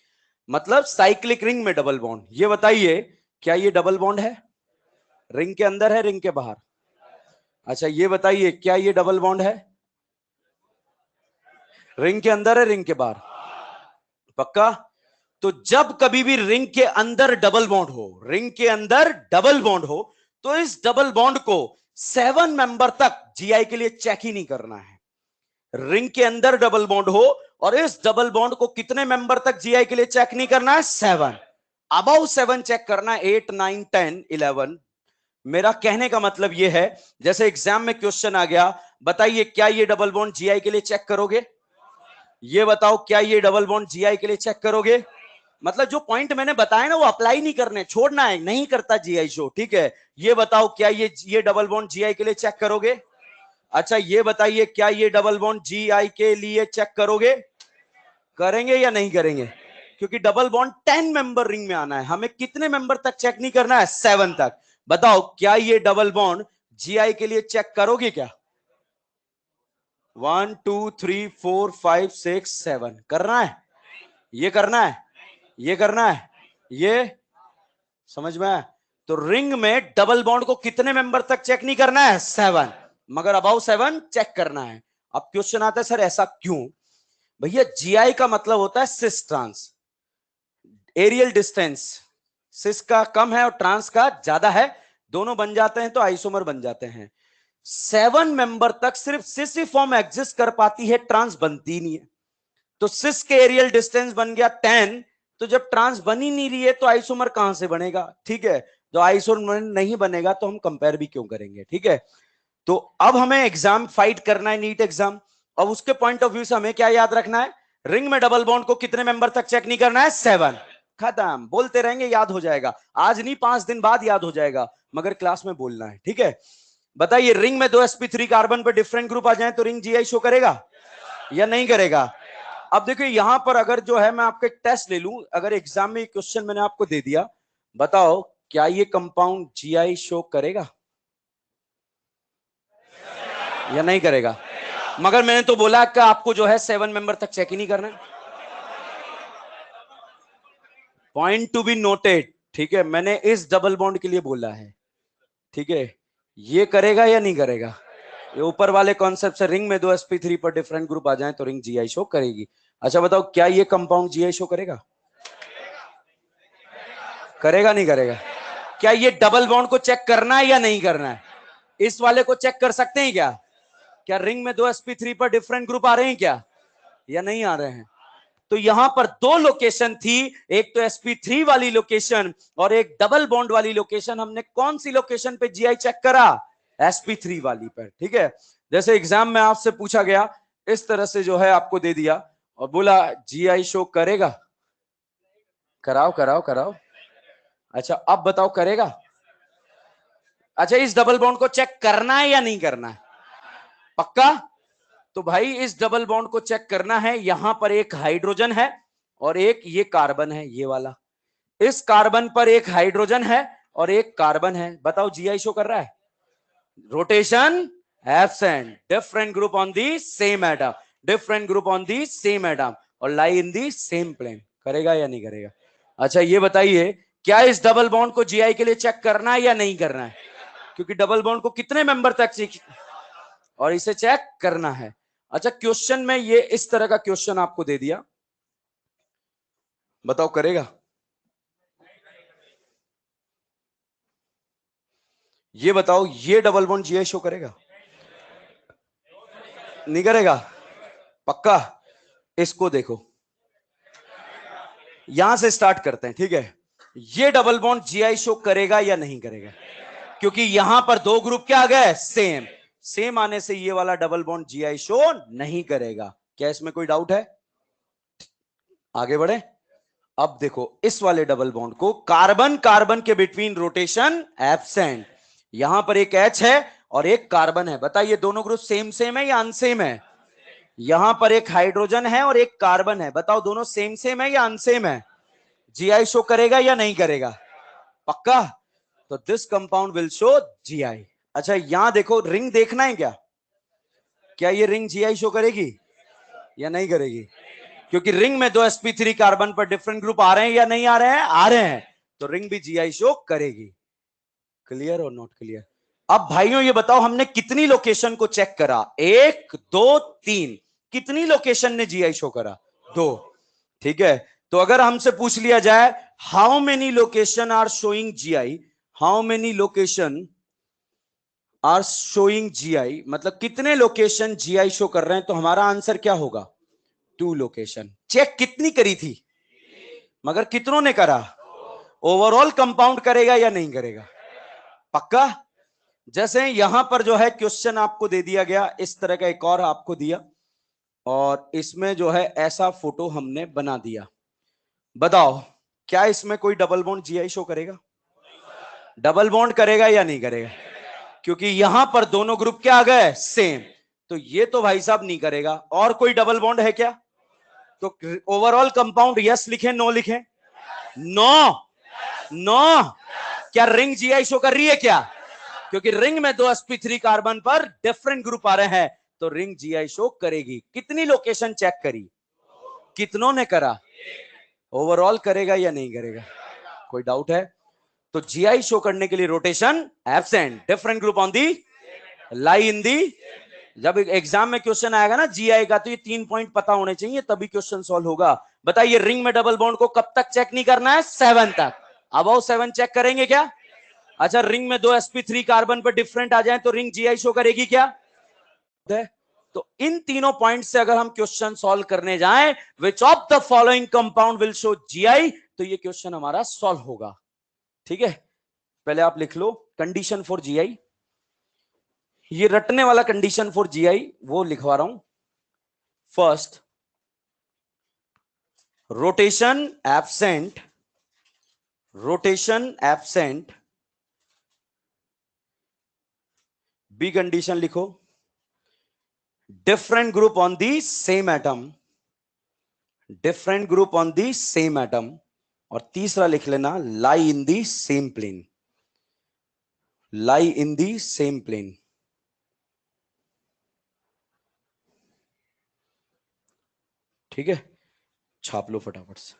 मतलब साइक्लिक रिंग में डबल बॉन्ड। ये बताइए क्या ये डबल बॉन्ड है, रिंग के अंदर है रिंग के बाहर? अच्छा ये बताइए क्या ये डबल बॉन्ड है, रिंग के अंदर है रिंग के बाहर? पक्का? तो जब कभी भी रिंग के अंदर डबल बॉन्ड हो, रिंग के अंदर डबल बॉन्ड हो, तो इस डबल बॉन्ड को 7 मेंबर तक Gi के लिए चेक ही नहीं करना है। रिंग के अंदर डबल बॉन्ड हो और इस डबल बॉन्ड को कितने मेंबर तक Gi के लिए चेक नहीं करना है, 7। अबाउ 7 चेक करना है, 8 9 10 11। मेरा कहने का मतलब यह है जैसे एग्जाम में क्वेश्चन आ गया, बताइए क्या ये डबल बॉन्ड Gi के लिए चेक करोगे? ये बताओ क्या ये डबल बॉन्ड Gi के लिए चेक करोगे? मतलब जो पॉइंट मैंने बताया ना वो अप्लाई नहीं करने, छोड़ना है, नहीं करता Gi शो, ठीक है? ये बताओ क्या ये डबल बॉन्ड Gi के लिए चेक करोगे? अच्छा ये बताइए क्या ये डबल बॉन्ड Gi के लिए चेक करोगे? करेंगे या नहीं करेंगे? क्योंकि डबल बॉन्ड 10 मेंबर रिंग में आना है, हमें कितने मेंबर तक चेक नहीं करना है, 7 तक। बताओ क्या ये डबल बॉन्ड Gi के लिए चेक करोगे क्या? 1 2 3 4 5 6 7 करना है, ये करना है, ये करना है, ये समझ में आया? तो रिंग में डबल बॉन्ड को कितने मेंबर तक चेक नहीं करना है, 7, मगर अबाउ 7 चेक करना है। अब क्वेश्चन आता है सर ऐसा क्यों? भैया Gi का मतलब होता है सिस ट्रांस, एरियल डिस्टेंस सिस का कम है और ट्रांस का ज्यादा है, दोनों बन जाते हैं तो आइसोमर बन जाते हैं। 7 मेंबर तक सिर्फ सिस ही फॉर्म एग्जिस्ट कर पाती है, ट्रांस बनती नहीं है। तो सिस के एरियल डिस्टेंस बन गया 10, तो जब ट्रांस बन ही नहीं रही है तो आइसोमर कहां से बनेगा, ठीक है? जो आइसोमर नहीं बनेगा तो हम कंपेयर भी क्यों करेंगे, ठीक है? तो अब हमें एग्जाम फाइट करना है, नीट एग्जाम। अब उसके पॉइंट ऑफ व्यू से हमें क्या याद रखना है, रिंग में डबल बॉन्ड को कितने मेंबर तक चेक नहीं करना है, 7। खत्म, बोलते रहेंगे याद हो जाएगा, आज नहीं 5 दिन बाद याद हो जाएगा, मगर क्लास में बोलना है, ठीक है? बताइए रिंग में दो sp3 कार्बन पर डिफरेंट ग्रुप आ जाए तो रिंग Gi शो करेगा या नहीं करेगा? अब देखिए यहां पर अगर जो है मैं आपका एक टेस्ट ले लूं, अगर एग्जाम में क्वेश्चन मैंने आपको दे दिया, बताओ क्या ये कंपाउंड Gi शो करेगा या नहीं करेगा? मगर मैंने तो बोला कि आपको जो है 7 मेंबर तक चेक ही नहीं करना है। पॉइंट टू बी नोटेड, ठीक है? मैंने इस डबल बॉन्ड के लिए बोला है, ठीक है? ये करेगा या नहीं करेगा? ये ऊपर वाले कॉन्सेप्ट से रिंग में दो sp3 पर डिफरेंट ग्रुप आ जाए तो रिंग Gi शो करेगी। अच्छा बताओ क्या ये कंपाउंड Gi शो करेगा? करेगा नहीं करेगा? क्या ये डबल बॉन्ड को चेक करना है या नहीं करना है? इस वाले को चेक कर सकते हैं क्या? क्या रिंग में दो sp3 पर डिफरेंट ग्रुप आ रहे हैं क्या, या नहीं आ रहे हैं? तो यहां पर दो लोकेशन थी, एक तो sp3 वाली लोकेशन और एक डबल बॉन्ड वाली लोकेशन। हमने कौन सी लोकेशन पे जीआई चेक करा? sp3 वाली पर। ठीक है, जैसे एग्जाम में आपसे पूछा गया, इस तरह से जो है आपको दे दिया और बोला जीआई शो करेगा, कराओ कराओ कराओ। अच्छा अब बताओ करेगा? अच्छा इस डबल बॉन्ड को चेक करना है या नहीं करना है? पक्का? तो भाई इस डबल बॉन्ड को चेक करना है। यहां पर एक हाइड्रोजन है और एक ये कार्बन है, ये वाला। इस कार्बन पर एक हाइड्रोजन है और एक कार्बन है। बताओ जीआई शो कर रहा है? Rotation absent, different group on the same atom, different group on the same atom और लाई इन दी सेम प्लेन। करेगा या नहीं करेगा? अच्छा ये बताइए, क्या इस डबल बॉन्ड को जीआई के लिए चेक करना है या नहीं करना है? क्योंकि डबल बॉन्ड को कितने मेंबर तक चेक, और इसे चेक करना है। अच्छा क्वेश्चन में ये इस तरह का क्वेश्चन आपको दे दिया, बताओ करेगा? ये बताओ ये डबल बॉन्ड जीआई शो करेगा? नहीं करेगा? पक्का? इसको देखो, यहां से स्टार्ट करते हैं। ठीक है, ये डबल बॉन्ड जीआई शो करेगा या नहीं करेगा? क्योंकि यहां पर दो ग्रुप क्या आ गए, सेम। सेम आने से ये वाला डबल बॉन्ड जीआई शो नहीं करेगा। क्या इसमें कोई डाउट है? आगे बढ़े। अब देखो इस वाले डबल बॉन्ड को, कार्बन कार्बन के बिटवीन रोटेशन एब्सेंट। यहां पर एक H है और एक कार्बन है। बताइए दोनों ग्रुप सेम सेम है या अनसेम है? यहां पर एक हाइड्रोजन है और एक कार्बन है। बताओ दोनों सेम सेम है या अनसेम है? जीआई शो करेगा या नहीं करेगा? पक्का? तो this compound will show GI. अच्छा यहां देखो, रिंग देखना है क्या? क्या ये रिंग जीआई शो करेगी या नहीं करेगी? क्योंकि रिंग में दो sp3 कार्बन पर डिफरेंट ग्रुप आ रहे हैं या नहीं आ रहे हैं? आ रहे हैं, तो रिंग भी जीआई शो करेगी। क्लियर और नॉट क्लियर? अब भाइयों ये बताओ, हमने कितनी लोकेशन को चेक करा? एक दो तीन। कितनी लोकेशन ने जीआई शो करा? दो। ठीक है, तो अगर हमसे पूछ लिया जाए how many location are showing GI, how many location are showing GI, मतलब कितने लोकेशन जीआई शो कर रहे हैं, तो हमारा आंसर क्या होगा? To location. चेक कितनी करी थी, मगर कितनों ने करा? ओवरऑल कंपाउंड करेगा या नहीं करेगा? पक्का? जैसे यहां पर जो है क्वेश्चन आपको दे दिया गया, इस तरह का एक और आपको दिया और इसमें जो है ऐसा फोटो हमने बना दिया। बताओ क्या इसमें कोई डबल बॉन्ड जीआई शो करेगा? डबल बॉन्ड करेगा या नहीं करेगा? क्योंकि यहां पर दोनों ग्रुप क्या आ गए, सेम। तो ये तो भाई साहब नहीं करेगा। और कोई डबल बॉन्ड है क्या? तो ओवरऑल कंपाउंड यस लिखे नो लिखे? नो। नो। क्या रिंग जीआई शो कर रही है क्या? क्योंकि रिंग में दो sp3 कार्बन पर डिफरेंट ग्रुप आ रहे हैं, तो रिंग जीआई शो करेगी। कितनी लोकेशन चेक करी? कितनों ने करा? ओवरऑल करेगा या नहीं करेगा? कोई डाउट है? तो जीआई शो करने के लिए rotation absent, different group on the, lie in the. जब एग्जाम में क्वेश्चन आएगा ना जीआई का, तो ये 3 पॉइंट पता होने चाहिए, तभी क्वेश्चन सॉल्व होगा। बताइए रिंग में डबल बॉन्ड को कब तक चेक नहीं करना है? 7 तक। अब 7 चेक करेंगे क्या? अच्छा रिंग में दो sp3 कार्बन पर डिफरेंट आ जाए तो रिंग जीआई शो करेगी क्या? तो इन तीनों पॉइंट से अगर हम क्वेश्चन सॉल्व करने जाएं, which of the following compound will show GI, तो ये क्वेश्चन हमारा सॉल्व होगा। ठीक है, पहले आप लिख लो कंडीशन फॉर जीआई। ये रटने वाला कंडीशन फॉर जीआई वो लिखवा रहा हूं। First, rotation absent, rotation absent. B condition लिखो, different group on the same atom, different group on the same atom. और तीसरा लिख लेना lie in the same plane, lie in the same plane. ठीक है, छाप लो फटाफट से।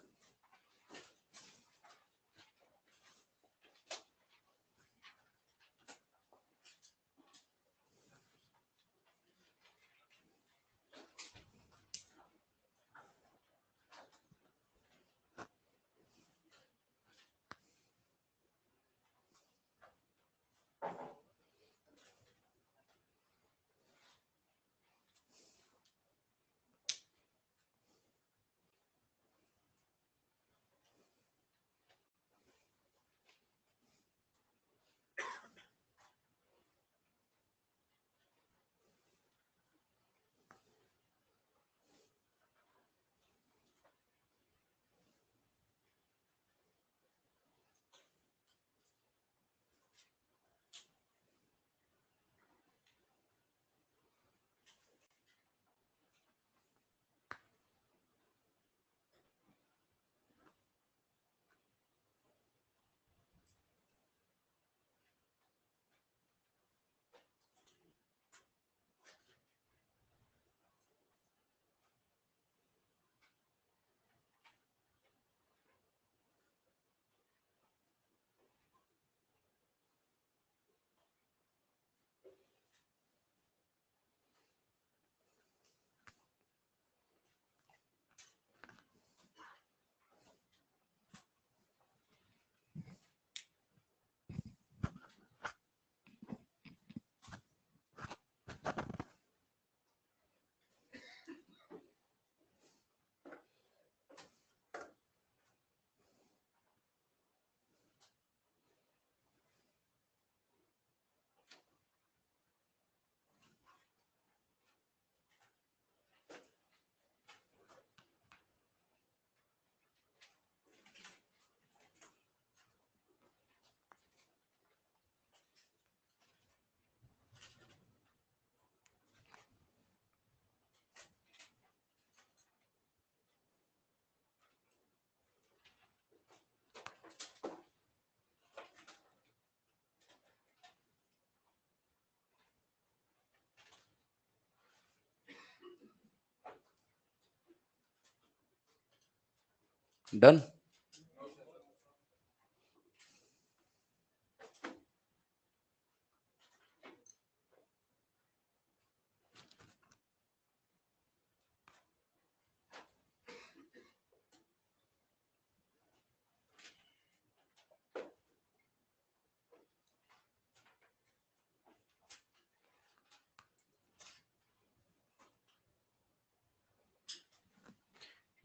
डन।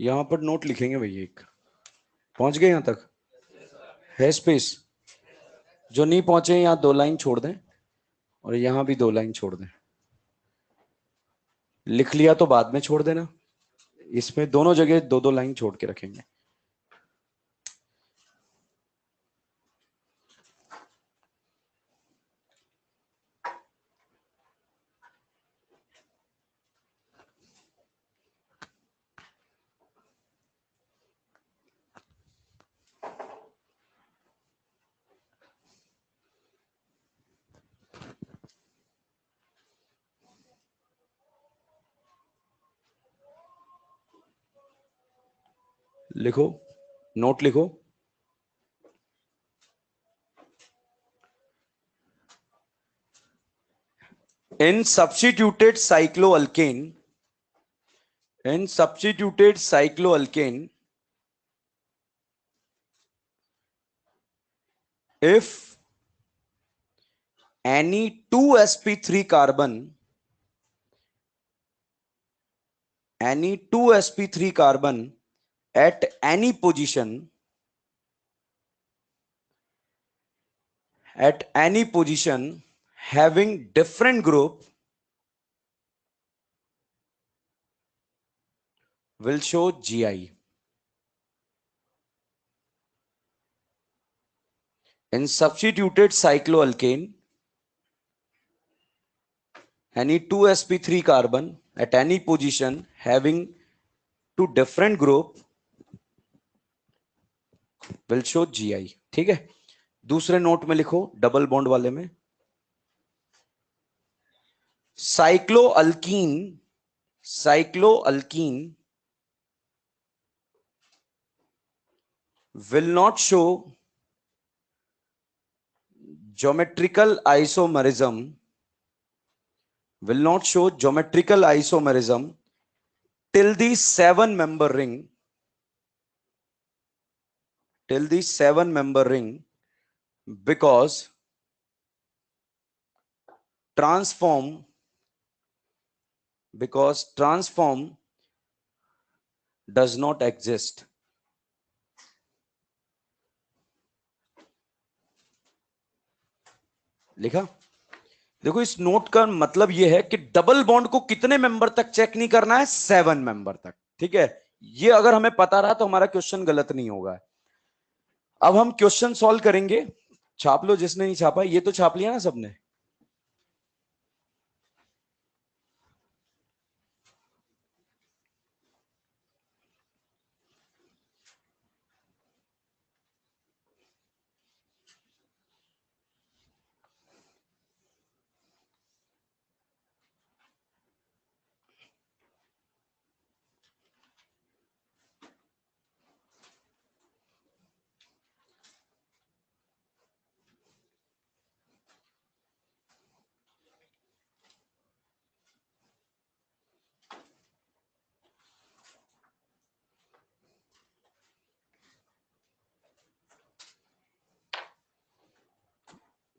यहां पर नोट लिखेंगे भैया, एक पहुंच गए यहां तक? है स्पेस? जो नहीं पहुंचे यहां 2 लाइन छोड़ दें, और यहां भी 2 लाइन छोड़ दें। लिख लिया तो बाद में छोड़ देना, इसमें दोनों जगह 2-2 लाइन छोड़ के रखेंगे। लिखो, नोट लिखो। इन substituted साइक्लोअल्केन, in substituted cycloalkane, if any 2sp3 carbon, any 2sp3 carbon at any position, at any position having different group will show GI. In substituted cycloalkane, any 2sp3 carbon at any position having two different group will show GI. ठीक है, दूसरे note में लिखो, double bond वाले में, साइक्लोअल्कीन, साइक्लोअल्कीन will not show geometrical isomerism, will not show geometrical isomerism till the 7-member ring, till the 7-member ring, because transform does not exist. लिखा? देखो, इस नोट का मतलब यह है कि डबल बॉन्ड को कितने मेंबर तक चेक नहीं करना है? 7 मेंबर तक। ठीक है, ये अगर हमें पता रहा तो हमारा क्वेश्चन गलत नहीं होगा। अब हम क्वेश्चन सॉल्व करेंगे। छाप लो जिसने नहीं छापा, ये तो छाप लिया ना सबने?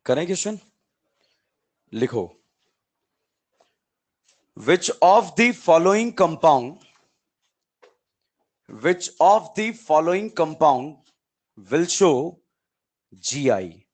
करें क्वेश्चन? लिखो, which of the following compound will show GI?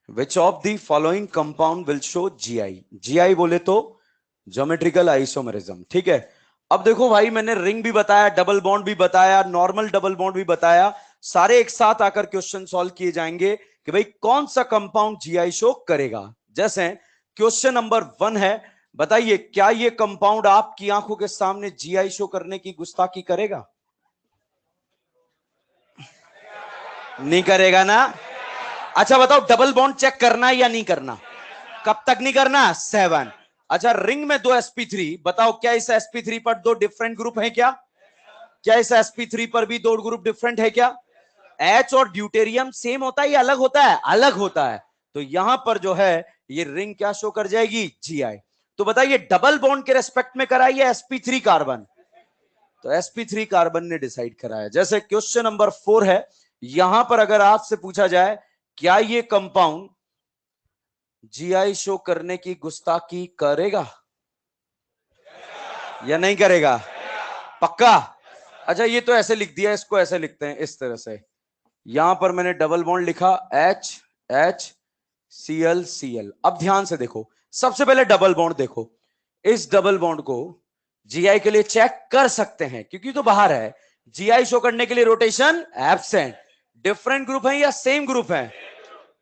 Which of the following compound will show GI? GI बोले तो ज्योमेट्रिकल आइसोमरिज्म। ठीक है, अब देखो भाई, मैंने रिंग भी बताया, डबल बॉन्ड भी बताया, नॉर्मल डबल बॉन्ड भी बताया, सारे एक साथ आकर क्वेश्चन सॉल्व किए जाएंगे कि भाई कौन सा कंपाउंड जीआई शो करेगा। जैसे क्वेश्चन नंबर 1 है, बताइए क्या ये कंपाउंड आपकी आंखों के सामने जीआई शो करने की गुस्ताखी करेगा? नहीं करेगा ना? अच्छा बताओ, डबल बॉन्ड चेक करना है या नहीं करना? कब तक नहीं करना? 7। अच्छा, रिंग में 2 sp3, बताओ क्या इस sp3 पर 2 डिफरेंट ग्रुप हैं क्या? क्या इस sp3 पर भी दो ग्रुप डिफरेंट है क्या? H और ड्यूटेरियम सेम होता है या अलग होता है? अलग होता है। तो यहां पर जो है ये रिंग क्या शो कर जाएगी? Gi। तो बताइए डबल बॉन्ड के रेस्पेक्ट में कराइए sp3 कार्बन, तो sp3 कार्बन ने डिसाइड कराया। जैसे क्वेश्चन नंबर 4 है, यहां पर अगर आपसे पूछा जाए क्या ये कंपाउंड Gi शो करने की गुस्ताखी करेगा या नहीं करेगा? पक्का? अच्छा ये तो ऐसे लिख दिया, इसको ऐसे लिखते हैं इस तरह से। यहां पर मैंने डबल बॉन्ड लिखा H H Cl Cl। अब ध्यान से देखो, सबसे पहले डबल बॉन्ड देखो, इस डबल बॉन्ड को Gi के लिए चेक कर सकते हैं क्योंकि तो बाहर है। Gi शो करने के लिए रोटेशन एब्सेंट। डिफरेंट ग्रुप है या सेम ग्रुप है?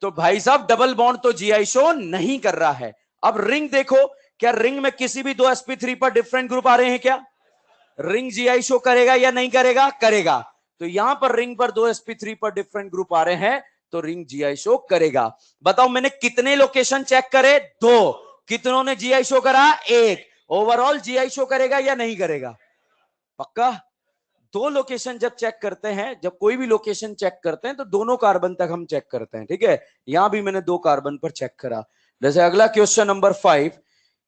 तो भाई साहब डबल बॉन्ड तो Gi शो नहीं कर रहा है। अब रिंग देखो, क्या रिंग में किसी भी दो sp3 पर डिफरेंट ग्रुप आ रहे हैं क्या? रिंग Gi शो करेगा या नहीं करेगा? करेगा। तो यहां पर रिंग पर दो sp3 पर डिफरेंट ग्रुप आ रहे हैं तो रिंग Gi शो करेगा। बताओ मैंने कितने लोकेशन चेक करे? 2। कितनों ने Gi शो करा? 1। ओवरऑल Gi शो करेगा या नहीं करेगा? पक्का? दो लोकेशन जब चेक करते हैं, जब कोई भी लोकेशन चेक करते हैं तो दोनों कार्बन तक हम चेक करते हैं, ठीक है? यहां भी मैंने 2 कार्बन पर चेक करा। जैसे अगला क्वेश्चन नंबर 5,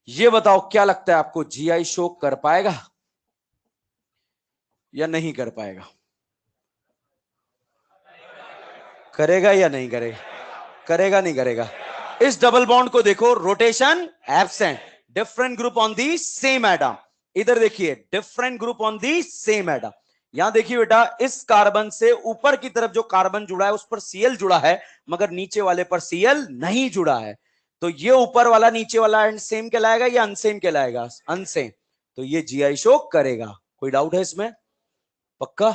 ये बताओ क्या लगता है आपको Gi शो कर पाएगा या नहीं कर पाएगा? करेगा या नहीं करेगा? करेगा नहीं करेगा? इस डबल बॉन्ड को देखो, rotation absent, different group on the same atom. इधर देखिए different group on the same atom. यहां देखिए बेटा, इस कार्बन से ऊपर की तरफ जो कार्बन जुड़ा है उस पर Cl जुड़ा है, मगर नीचे वाले पर Cl नहीं जुड़ा है। तो ये ऊपर वाला नीचे वाला एंड सेम कहलाएगा या अनसेम कहलाएगा? अनसेम। तो ये Gi शो करेगा। कोई डाउट है इसमें? पक्का?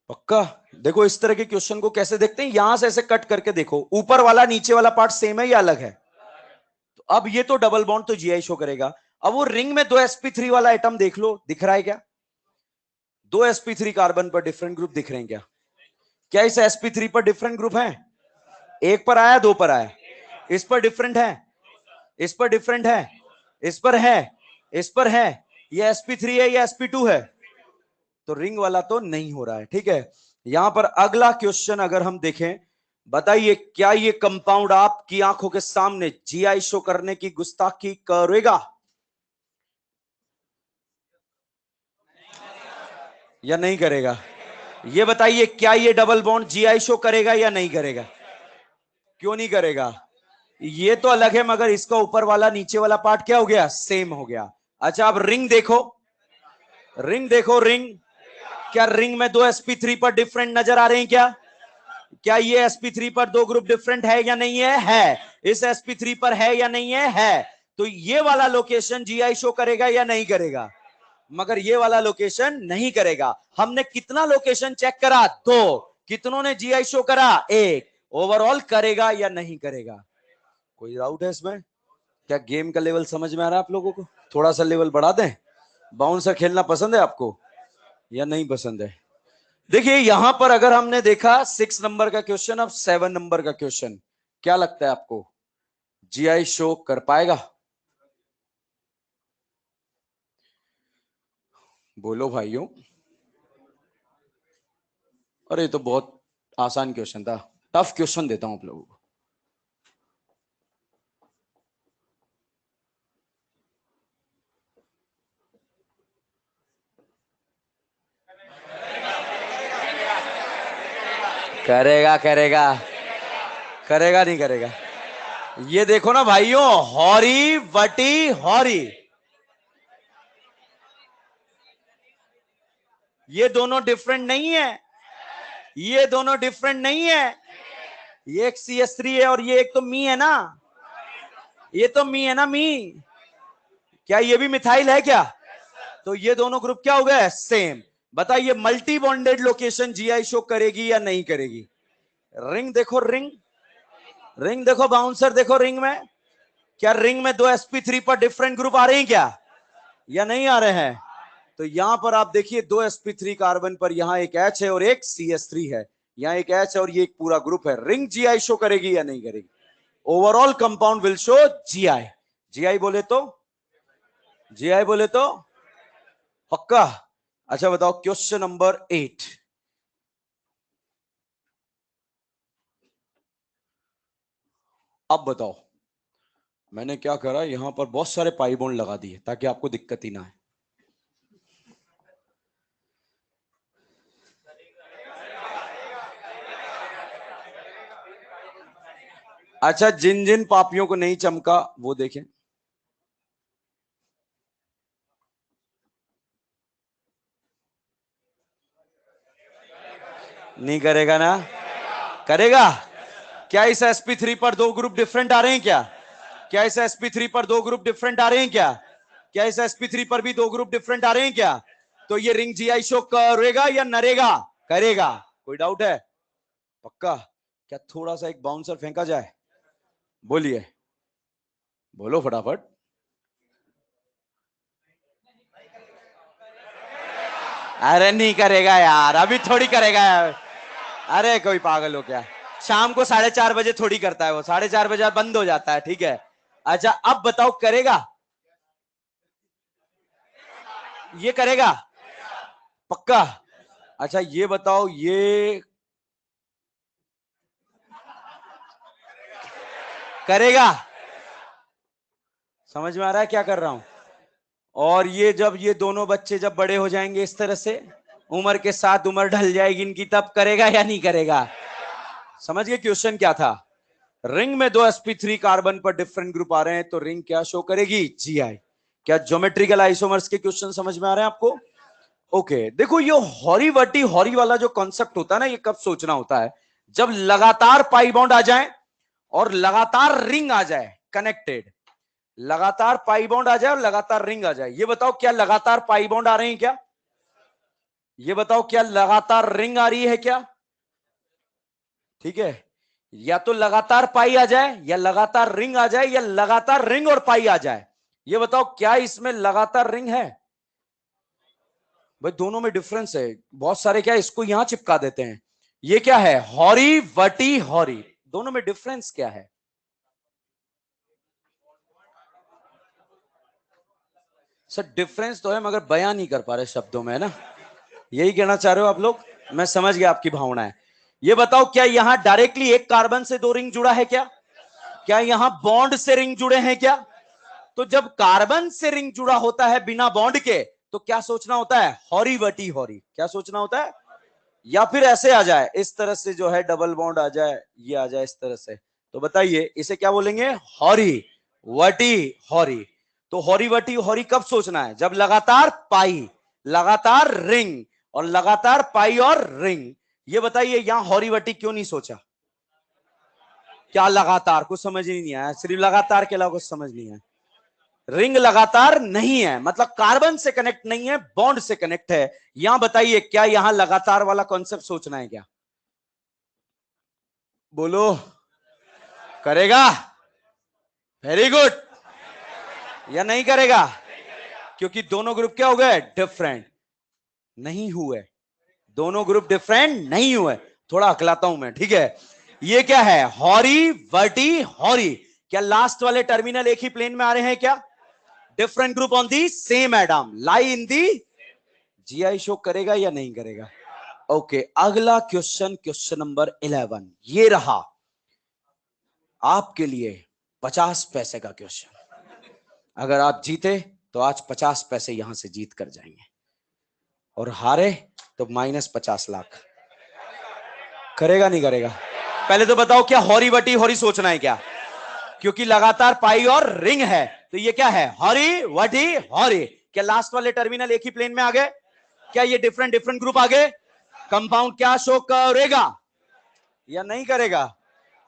पक्का? देखो इस तरह के क्वेश्चन को कैसे देखते हैं, यहां से ऐसे कट करके देखो, ऊपर वाला नीचे वाला पार्ट सेम है या अलग है? तो अब ये तो डबल बॉन्ड तो Gi शो करेगा। अब वो रिंग में दो sp3 वाला आइटम देख लो, दिख रहा है क्या? दो sp3 कार्बन पर डिफरेंट ग्रुप दिख रहे हैं क्या? क्या इस sp3 पर डिफरेंट ग्रुप है? एक पर आया, दो पर आया? इस पर डिफरेंट है, इस पर डिफरेंट है, इस पर है, इस पर है। ये sp3 है या sp2 है? तो रिंग वाला तो नहीं हो रहा है, ठीक है? यहां पर अगला क्वेश्चन अगर हम देखें, बताइए क्या ये कंपाउंड आपकी आंखों के सामने Gi शो करने की गुस्ताखी करेगा या नहीं करेगा? ये बताइए क्या ये डबल बॉन्ड Gi शो करेगा या नहीं करेगा? क्यों नहीं करेगा? ये तो अलग है, मगर इसका ऊपर वाला नीचे वाला पार्ट क्या हो गया? सेम हो गया। अच्छा अब रिंग देखो, रिंग देखो, रिंग, क्या रिंग में दो sp3 पर डिफरेंट नजर आ रहे हैं क्या? क्या ये sp3 पर दो ग्रुप डिफरेंट है या नहीं है? है। इस sp3 पर है या नहीं है? है। तो ये वाला लोकेशन Gi शो करेगा या नहीं करेगा? मगर ये वाला लोकेशन नहीं करेगा। हमने कितना लोकेशन चेक करा? 2। कितनों ने Gi शो करा? 1। ओवरऑल करेगा या नहीं करेगा? कोई डाउट है इसमें? क्या गेम का लेवल समझ में आ रहा है आप लोगों को? थोड़ा सा लेवल बढ़ा दें? बाउंसर खेलना पसंद है आपको या नहीं पसंद है? देखिए यहां पर अगर हमने देखा 6 नंबर का क्वेश्चन, अब 7 नंबर का क्वेश्चन, क्या लगता है आपको Gi शो कर पाएगा? बोलो भाइयों। अरे तो बहुत आसान क्वेश्चन था, टफ क्वेश्चन देता हूं आप लोगों को। करेगा करेगा? करेगा नहीं करेगा? ये देखो ना भाइयों, हॉरी वटी हॉरी, ये दोनों डिफरेंट नहीं है, ये दोनों डिफरेंट नहीं है। ये एक CH3 है और ये एक तो मी है ना, ये तो मी है ना, मी। क्या ये भी मिथाइल है क्या? तो ये दोनों ग्रुप क्या हो गए? सेम। बताइए multi bonded location Gi show करेगी या नहीं करेगी? रिंग देखो, रिंग, रिंग देखो, बाउंसर देखो, रिंग में क्या रिंग में दो sp3 पर डिफरेंट ग्रुप आ रहे हैं क्या या नहीं आ रहे हैं? तो यहां पर आप देखिए दो sp3 कार्बन पर यहां एक H है और एक CH3 है, यहां एक H है और ये एक पूरा ग्रुप है। रिंग Gi शो करेगी या नहीं करेगी? Overall compound will show Gi। Gi बोले तो, Gi बोले तो पक्का? अच्छा बताओ क्वेश्चन नंबर 8। अब बताओ, मैंने क्या करा, यहां पर बहुत सारे पाई बॉन्ड लगा दिए ताकि आपको दिक्कत ही ना आए। अच्छा, जिन जिन पापियों को नहीं चमका वो देखें। नहीं करेगा ना? करेगा। क्या इस sp3 पर दो ग्रुप डिफरेंट आ रहे हैं क्या? क्या इस sp3 पर दो ग्रुप डिफरेंट आ रहे हैं क्या? क्या इस sp3 पर भी दो ग्रुप डिफरेंट आ रहे हैं क्या? तो ये रिंग जीआई शो करेगा या नरेगा? करेगा। कोई डाउट है? पक्का? क्या थोड़ा सा एक बाउंसर फेंका जाए? बोलिए, बोलो फटाफट। अरे नहीं करेगा यार, अभी थोड़ी करेगा यार। अरे कोई पागल हो क्या? शाम को 4:30 बजे थोड़ी करता है वो, 4:30 बजे बंद हो जाता है, ठीक है। अच्छा अब बताओ, करेगा? ये करेगा? पक्का? अच्छा ये बताओ, ये करेगा? समझ में आ रहा है क्या कर रहा हूं? और ये जब ये दोनों बच्चे जब बड़े हो जाएंगे इस तरह से, उम्र के साथ उम्र ढल जाएगी इनकी, तब करेगा या नहीं करेगा? समझ गए क्वेश्चन क्या था? रिंग में दो sp3 कार्बन पर डिफरेंट ग्रुप आ रहे हैं तो रिंग क्या शो करेगी? जीआई। क्या ज्योमेट्रिकल आइसोमर्स के क्वेश्चन समझ में आ रहे हैं आपको? ओके देखो, ये हॉरी वर्टी हॉरी वाला जो कॉन्सेप्ट होता है ना, ये कब सोचना होता है? जब लगातार पाई बॉन्ड आ जाए और लगातार रिंग आ जाए कनेक्टेड। लगातार पाई बॉन्ड आ जाए और लगातार रिंग आ जाए। ये बताओ क्या लगातार पाई बॉन्ड आ रहे हैं क्या? ये बताओ क्या लगातार रिंग आ रही है क्या? ठीक है। या तो लगातार पाई आ जाए, या लगातार रिंग आ जाए, या लगातार रिंग और पाई आ जाए। ये बताओ क्या इसमें लगातार रिंग है? भाई दोनों में डिफरेंस है। बहुत सारे क्या इसको यहां चिपका देते हैं। ये क्या है? हॉरी वटी हॉरी। दोनों में डिफरेंस क्या है? सर डिफरेंस तो है मगर बयान नहीं कर पा रहे शब्दों में, है ना? यही कहना चाह रहे हो आप लोग? मैं समझ गया आपकी भावना है। ये बताओ क्या यहां डायरेक्टली एक कार्बन से दो रिंग जुड़ा है क्या? क्या यहां बॉन्ड से रिंग जुड़े हैं क्या? तो जब कार्बन से रिंग जुड़ा होता है बिना बॉन्ड के, तो क्या सोचना होता है? हॉरी वटी हॉरी। क्या सोचना होता है? या फिर ऐसे आ जाए, इस तरह से जो है डबल बॉन्ड आ जाए, ये आ जाए इस तरह से, तो बताइए इसे क्या बोलेंगे? हॉरी वटी हॉरी। तो हॉरी वटी हॉरी कब सोचना है? जब लगातार पाई, लगातार रिंग, और लगातार पाई और रिंग। ये बताइए यहां हॉरी वटी क्यों नहीं सोचा? क्या लगातार? कुछ समझ ही नहीं आया, सिर्फ लगातार के अलावा कुछ समझ नहीं आया। रिंग लगातार नहीं है मतलब कार्बन से कनेक्ट नहीं है, बॉन्ड से कनेक्ट है। यहां बताइए क्या यहां लगातार वाला कॉन्सेप्ट सोचना है क्या? बोलो। करेगा? Very good. या नहीं करेगा? क्योंकि दोनों ग्रुप क्या हो गए? डिफरेंट नहीं हुए। दोनों ग्रुप डिफरेंट नहीं हुए। थोड़ा अकलाता हूं मैं, ठीक है। ये क्या है? हॉरी वर्टी हॉरी। क्या लास्ट वाले टर्मिनल एक ही प्लेन में आ रहे हैं क्या? Different group on the same atom lie in the. GI show करेगा या नहीं करेगा? ओके अगला क्वेश्चन, क्वेश्चन नंबर 11 ये रहा आपके लिए 50 पैसे का क्वेश्चन। अगर आप जीते तो आज 50 पैसे यहां से जीत कर जाएंगे, और हारे तो -50 लाख। करेगा नहीं करेगा? पहले तो बताओ क्या हॉरी वटी हॉरी सोचना है क्या? क्योंकि लगातार पाई और रिंग है, तो ये क्या है? हॉरी वटी हॉरी। क्या लास्ट वाले टर्मिनल एक ही प्लेन में आ गए? क्या ये डिफरेंट डिफरेंट ग्रुप आ गए? कंपाउंड क्या शो करेगा या नहीं करेगा?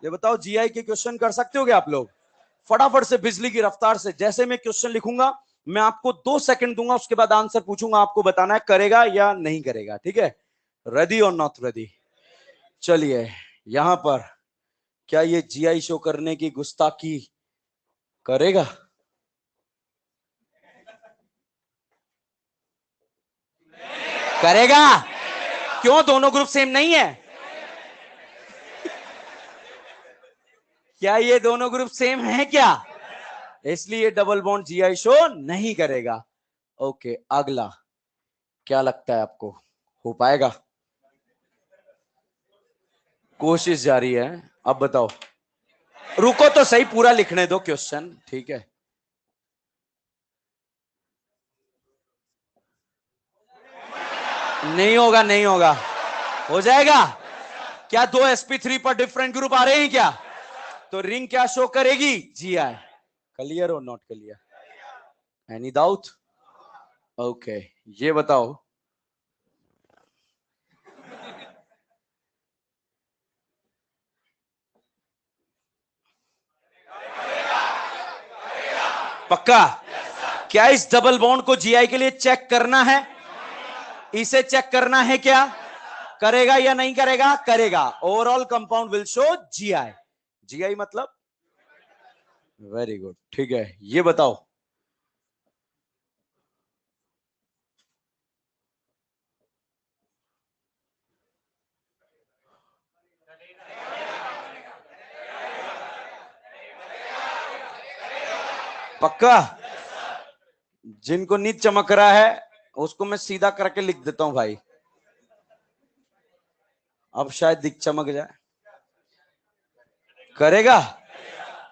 ये बताओ जीआई के क्वेश्चन कर सकते हो क्या आप लोग? फटाफट से बिजली की रफ्तार से, जैसे मैं क्वेश्चन लिखूंगा मैं आपको 2 सेकंड दूंगा, उसके बाद आंसर पूछूंगा, आपको बताना है करेगा या नहीं करेगा, ठीक है? रेडी और नॉट रेडी? चलिए यहां पर, क्या ये जीआई शो करने की गुस्ताखी करेगा? करेगा? क्यों, दोनों ग्रुप सेम नहीं है? क्या ये दोनों ग्रुप सेम है क्या? इसलिए डबल बॉन्ड जीआई शो नहीं करेगा। ओके अगला, क्या लगता है आपको, हो पाएगा? कोशिश जारी है। अब बताओ, रुको तो सही, पूरा लिखने दो क्वेश्चन, ठीक है? नहीं होगा, नहीं होगा, हो जाएगा। क्या दो sp3 पर डिफरेंट ग्रुप आ रहे हैं क्या? तो रिंग क्या शो करेगी? GI। क्लियर और not clear? Any doubt? Okay, ये बताओ, पक्का? क्या इस डबल बॉन्ड को GI के लिए चेक करना है? इसे चेक करना है क्या? करेगा या नहीं करेगा? करेगा। Overall compound will show GI। GI मतलब वेरी गुड, ठीक है। ये बताओ, पक्का? जिनको नींद चमक रहा है उसको मैं सीधा करके लिख देता हूं भाई, अब शायद दिख चमक जाए। करेगा।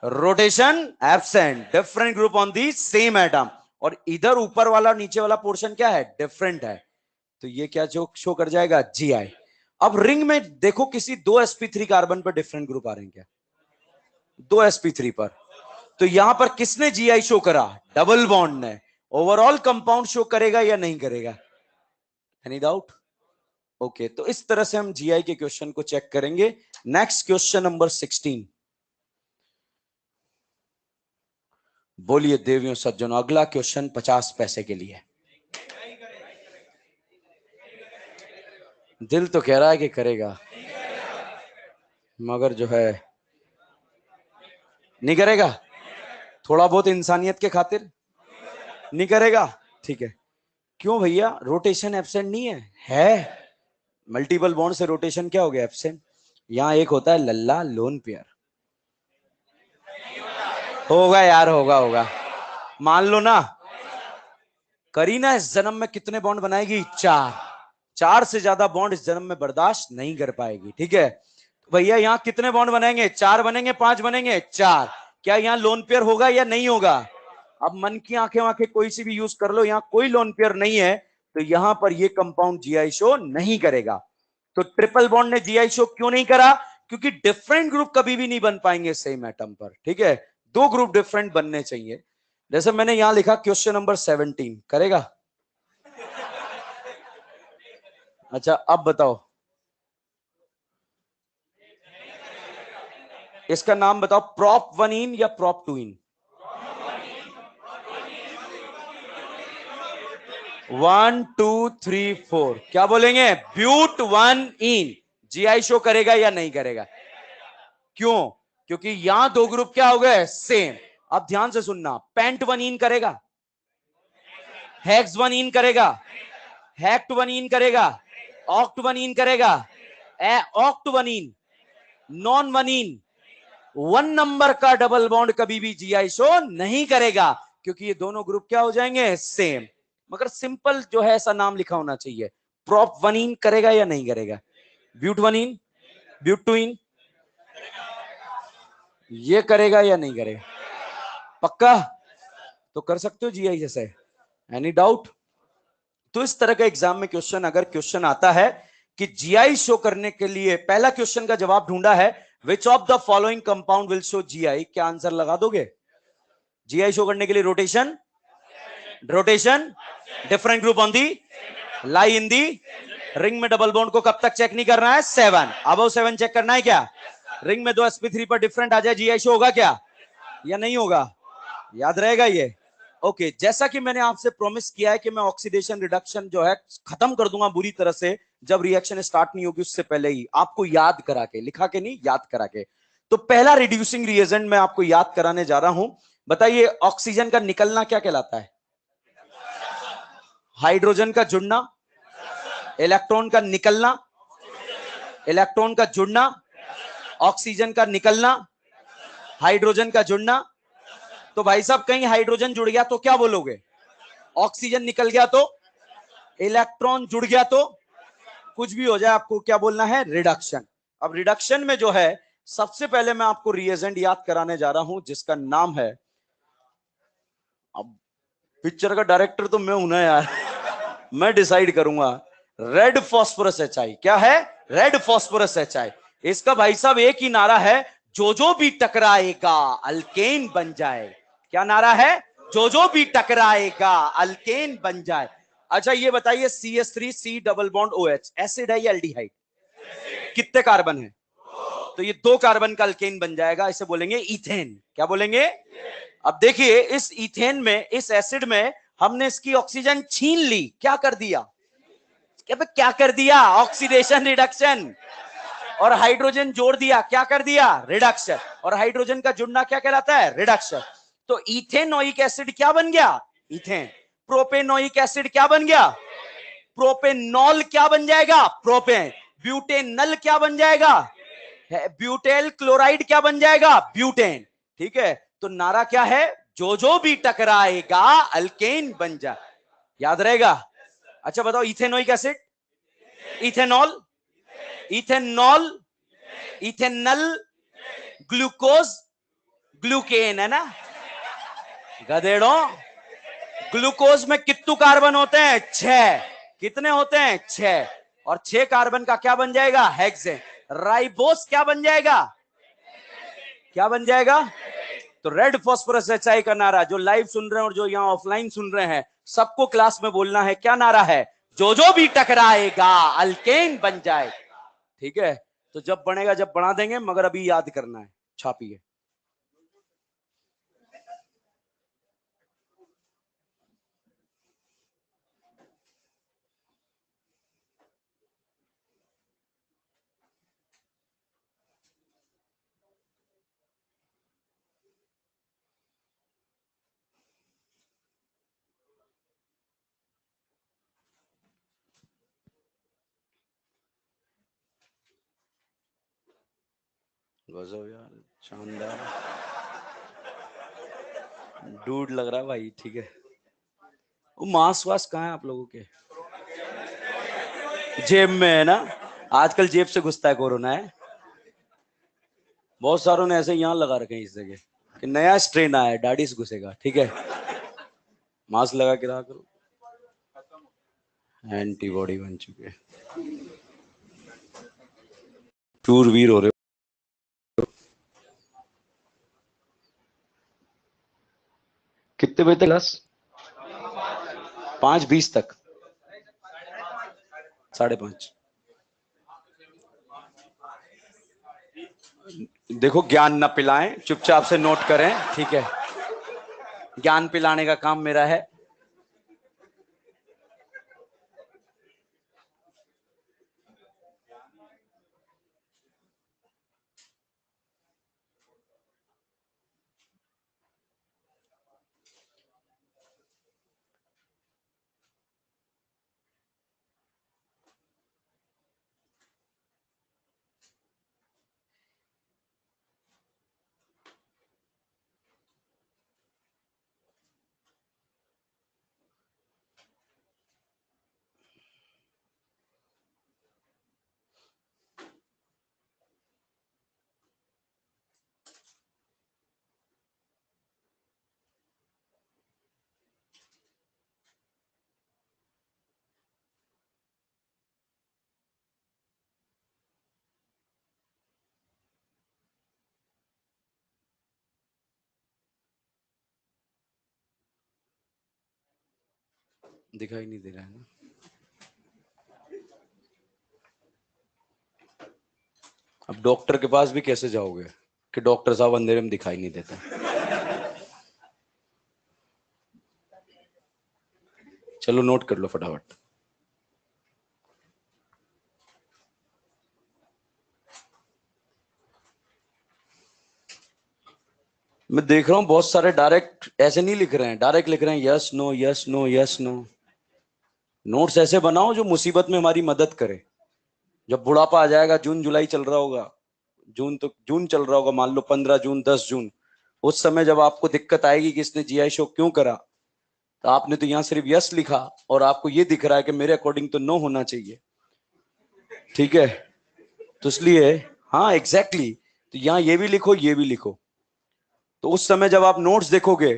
Rotation absent, different group on the same atom. और इधर ऊपर वाला नीचे वाला पोर्शन क्या है? डिफरेंट है। तो ये क्या जो शो कर जाएगा? GI। अब रिंग में देखो, किसी दो sp3 कार्बन पर डिफरेंट ग्रुप आ रहे हैं क्या? दो sp3 पर। तो यहां पर किसने GI शो करा? डबल बॉन्ड ने। ओवरऑल कंपाउंड शो करेगा या नहीं करेगा? Any doubt? ओके, तो इस तरह से हम GI के क्वेश्चन को चेक करेंगे। Next question number 16। बोलिए देवियों सज्जनों, अगला क्वेश्चन 50 पैसे के लिए। दिल तो कह रहा है कि करेगा, मगर जो है नहीं करेगा। थोड़ा बहुत इंसानियत के खातिर नहीं करेगा, ठीक है। क्यों भैया, रोटेशन एब्सेंट नहीं है? है। मल्टीपल बॉन्ड से रोटेशन क्या हो गया? एब्सेंट। यहां एक होता है लल्ला लोन पेयर। होगा यार, होगा होगा, मान लो ना। करीना इस जन्म में कितने बॉन्ड बनाएगी? 4। 4 से ज्यादा बॉन्ड इस जन्म में बर्दाश्त नहीं कर पाएगी, ठीक है? तो भैया यहां कितने बॉन्ड बनेंगे? 4 बनेंगे, 5 बनेंगे, 4। क्या यहां लोन पेयर होगा या नहीं होगा? अब मन की आंखें वाखें कोई सी भी यूज कर लो, यहां कोई लोन पेयर नहीं है। तो यहां पर ये कंपाउंड GI शो नहीं करेगा। तो ट्रिपल बॉन्ड ने GI शो क्यों नहीं करा? क्योंकि डिफरेंट ग्रुप कभी भी नहीं बन पाएंगे सेम एटम पर, ठीक है? दो ग्रुप डिफरेंट बनने चाहिए। जैसे मैंने यहां लिखा क्वेश्चन नंबर 17, करेगा? अच्छा, अब बताओ, इसका नाम बताओ, प्रॉप 1 इन या प्रॉप 2 इन? 1 2 3 4, क्या बोलेंगे? ब्यूट 1 इन। GI शो करेगा या नहीं करेगा? क्यों? क्योंकि यहां दो ग्रुप क्या हो गए? सेम। अब ध्यान से सुनना, पेंट 1 इन करेगा, हेक्स 1 इन करेगा, हेक्ट 1 इन करेगा, ऑक्ट 1 इन करेगा, ऑक्ट 1 इन, नॉन 1 इन। 1 नंबर का डबल बॉन्ड कभी भी GI शो नहीं करेगा, क्योंकि ये दोनों ग्रुप क्या हो जाएंगे? सेम। मगर सिंपल जो है ऐसा नाम लिखा होना चाहिए। प्रॉप 1 इन करेगा या नहीं करेगा? ब्यूट 1 इन, ब्यूट 2 इन, ये करेगा या नहीं करेगा? पक्का? तो कर सकते हो GI जैसे? Any doubt? तो इस तरह का एग्जाम में क्वेश्चन, अगर क्वेश्चन आता है कि GI शो करने के लिए, पहला क्वेश्चन का जवाब ढूंढा है, which of the following compound will show GI, क्या आंसर लगा दोगे? GI शो करने के लिए rotation, rotation, different group on the, lie in the, ring में डबल बॉन्ड को कब तक चेक नहीं करना है? 7। अब 7 चेक करना है क्या? रिंग में दो sp3 पर डिफरेंट आ जाए, GI शो होगा क्या या नहीं होगा? याद रहेगा ये? ओके, जैसा कि मैंने आपसे प्रॉमिस किया है कि मैं ऑक्सीडेशन रिडक्शन जो है खत्म कर दूंगा बुरी तरह से, जब रिएक्शन स्टार्ट नहीं होगी उससे पहले ही, आपको याद करा के, लिखा के नहीं, याद करा के। तो पहला रिड्यूसिंग रिएजेंट मैं आपको याद कराने जा रहा हूं। बताइए, ऑक्सीजन का निकलना क्या कहलाता है? हाइड्रोजन का जुड़ना, इलेक्ट्रॉन का निकलना, इलेक्ट्रॉन का जुड़ना, ऑक्सीजन का निकलना, हाइड्रोजन का जुड़ना। तो भाई साहब, कहीं हाइड्रोजन जुड़ गया तो क्या बोलोगे? ऑक्सीजन निकल गया तो इलेक्ट्रॉन जुड़ गया तो कुछ भी हो जाए, आपको क्या बोलना है? रिडक्शन। अब रिडक्शन में जो है, सबसे पहले मैं आपको रिएजेंट याद कराने जा रहा हूं जिसका नाम है, अब पिक्चर का डायरेक्टर तो मैं हूं ना यार, मैं डिसाइड करूंगा। Red phosphorus HI। क्या है? Red phosphorus HI। इसका भाई साहब एक ही नारा है, जो भी टकराएगा अल्केन बन जाए। क्या नारा है? जो भी टकराएगा अल्केन बन जाए। अच्छा ये बताइए, CH3C double bond OH acid है या एल्डिहाइड? कितने कार्बन है? तो ये 2 कार्बन का अल्केन बन जाएगा, इसे बोलेंगे इथेन। क्या बोलेंगे? अब देखिए, इस इथेन में, इस एसिड में हमने इसकी ऑक्सीजन छीन ली। क्या कर दिया? क्या कर दिया? Oxidation reduction. और हाइड्रोजन जोड़ दिया। क्या कर दिया? रिडक्शन। और हाइड्रोजन का जुड़ना क्या कहलाता है? रिडक्शन। तो इथेनोइक एसिड क्या बन गया? इथेन। प्रोपेनोइक एसिड क्या बन गया? प्रोपेनॉल। क्या बन जाएगा? प्रोपेन। ब्यूटेनल क्या बन जाएगा? ब्यूटेल क्लोराइड क्या बन जाएगा? ब्यूटेन। ठीक है, तो नारा क्या है? जो भी टकराएगा अल्केन बन जाए। याद रहेगा? अच्छा बताओ, ethanoic acid, ethanol, ethanol, ethanal, glucose, glucan, है ना? गधेड़ों, ग्लूकोज में कितने कार्बन होते हैं? 6। कितने होते हैं? 6। और 6 कार्बन का क्या बन जाएगा? हेक्सेन। राइबोस क्या बन जाएगा? क्या बन जाएगा? तो रेड फॉस्फोरस HI का नारा, जो लाइव सुन रहे हैं और जो यहां ऑफलाइन सुन रहे हैं, सबको क्लास में बोलना है। क्या नारा है? जो भी टकराएगा अल्केन बन जाए। ठीक है, तो जब बनेगा, जब बना देंगे, मगर अभी याद करना है। छापिए। गजब यार, शानदार, डूड लग रहा है भाई। ठीक है, वो मांस वास कहाँ है आप लोगों के? जेब में है ना? आजकल जेब से घुसता है कोरोना, है। बहुत सारों ने ऐसे यहाँ लगा रखे हैं इस जगह कि नया स्ट्रेन आया है, दाढ़ी से घुसेगा। ठीक है, मास्क लगा के रहा करो, एंटीबॉडी बन चुके हैं, शूरवीर हो रहे हो। कितने बजे तक क्लास? 5:20 तक, 5:30। देखो, ज्ञान न पिलाएं, चुपचाप से नोट करें। ठीक है, ज्ञान पिलाने का काम मेरा है। दिखाई नहीं दे रहा है ना? अब डॉक्टर के पास भी कैसे जाओगे कि डॉक्टर साहब अंधेरे में दिखाई नहीं देता? चलो नोट कर लो फटाफट। मैं देख रहा हूं बहुत सारे डायरेक्ट ऐसे नहीं लिख रहे हैं, डायरेक्ट लिख रहे हैं yes no yes no yes no. Notes ऐसे बनाओ जो मुसीबत में हमारी मदद करे। जब बुढ़ापा आ जाएगा, जून जुलाई चल रहा होगा, जून चल रहा होगा, मान लो 15 जून 10 जून, उस समय जब आपको दिक्कत आएगी कि इसने GI शो क्यों करा, तो आपने तो यहां सिर्फ यस लिखा और आपको ये दिख रहा है कि मेरे अकॉर्डिंग तो नो होना चाहिए, ठीक है। तो इसलिए हाँ एग्जैक्टली तो यहाँ ये भी लिखो ये भी लिखो। तो उस समय जब आप नोट्स देखोगे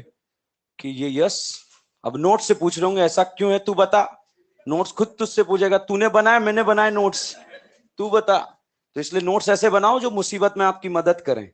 कि ये यस, अब नोट्स से पूछ रहे होंगे ऐसा क्यों है तू बता, नोट्स खुद तुझसे पूछेगा तूने बनाया मैंने बनाए नोट्स, तू बता। तो इसलिए नोट्स ऐसे बनाओ जो मुसीबत में आपकी मदद करें।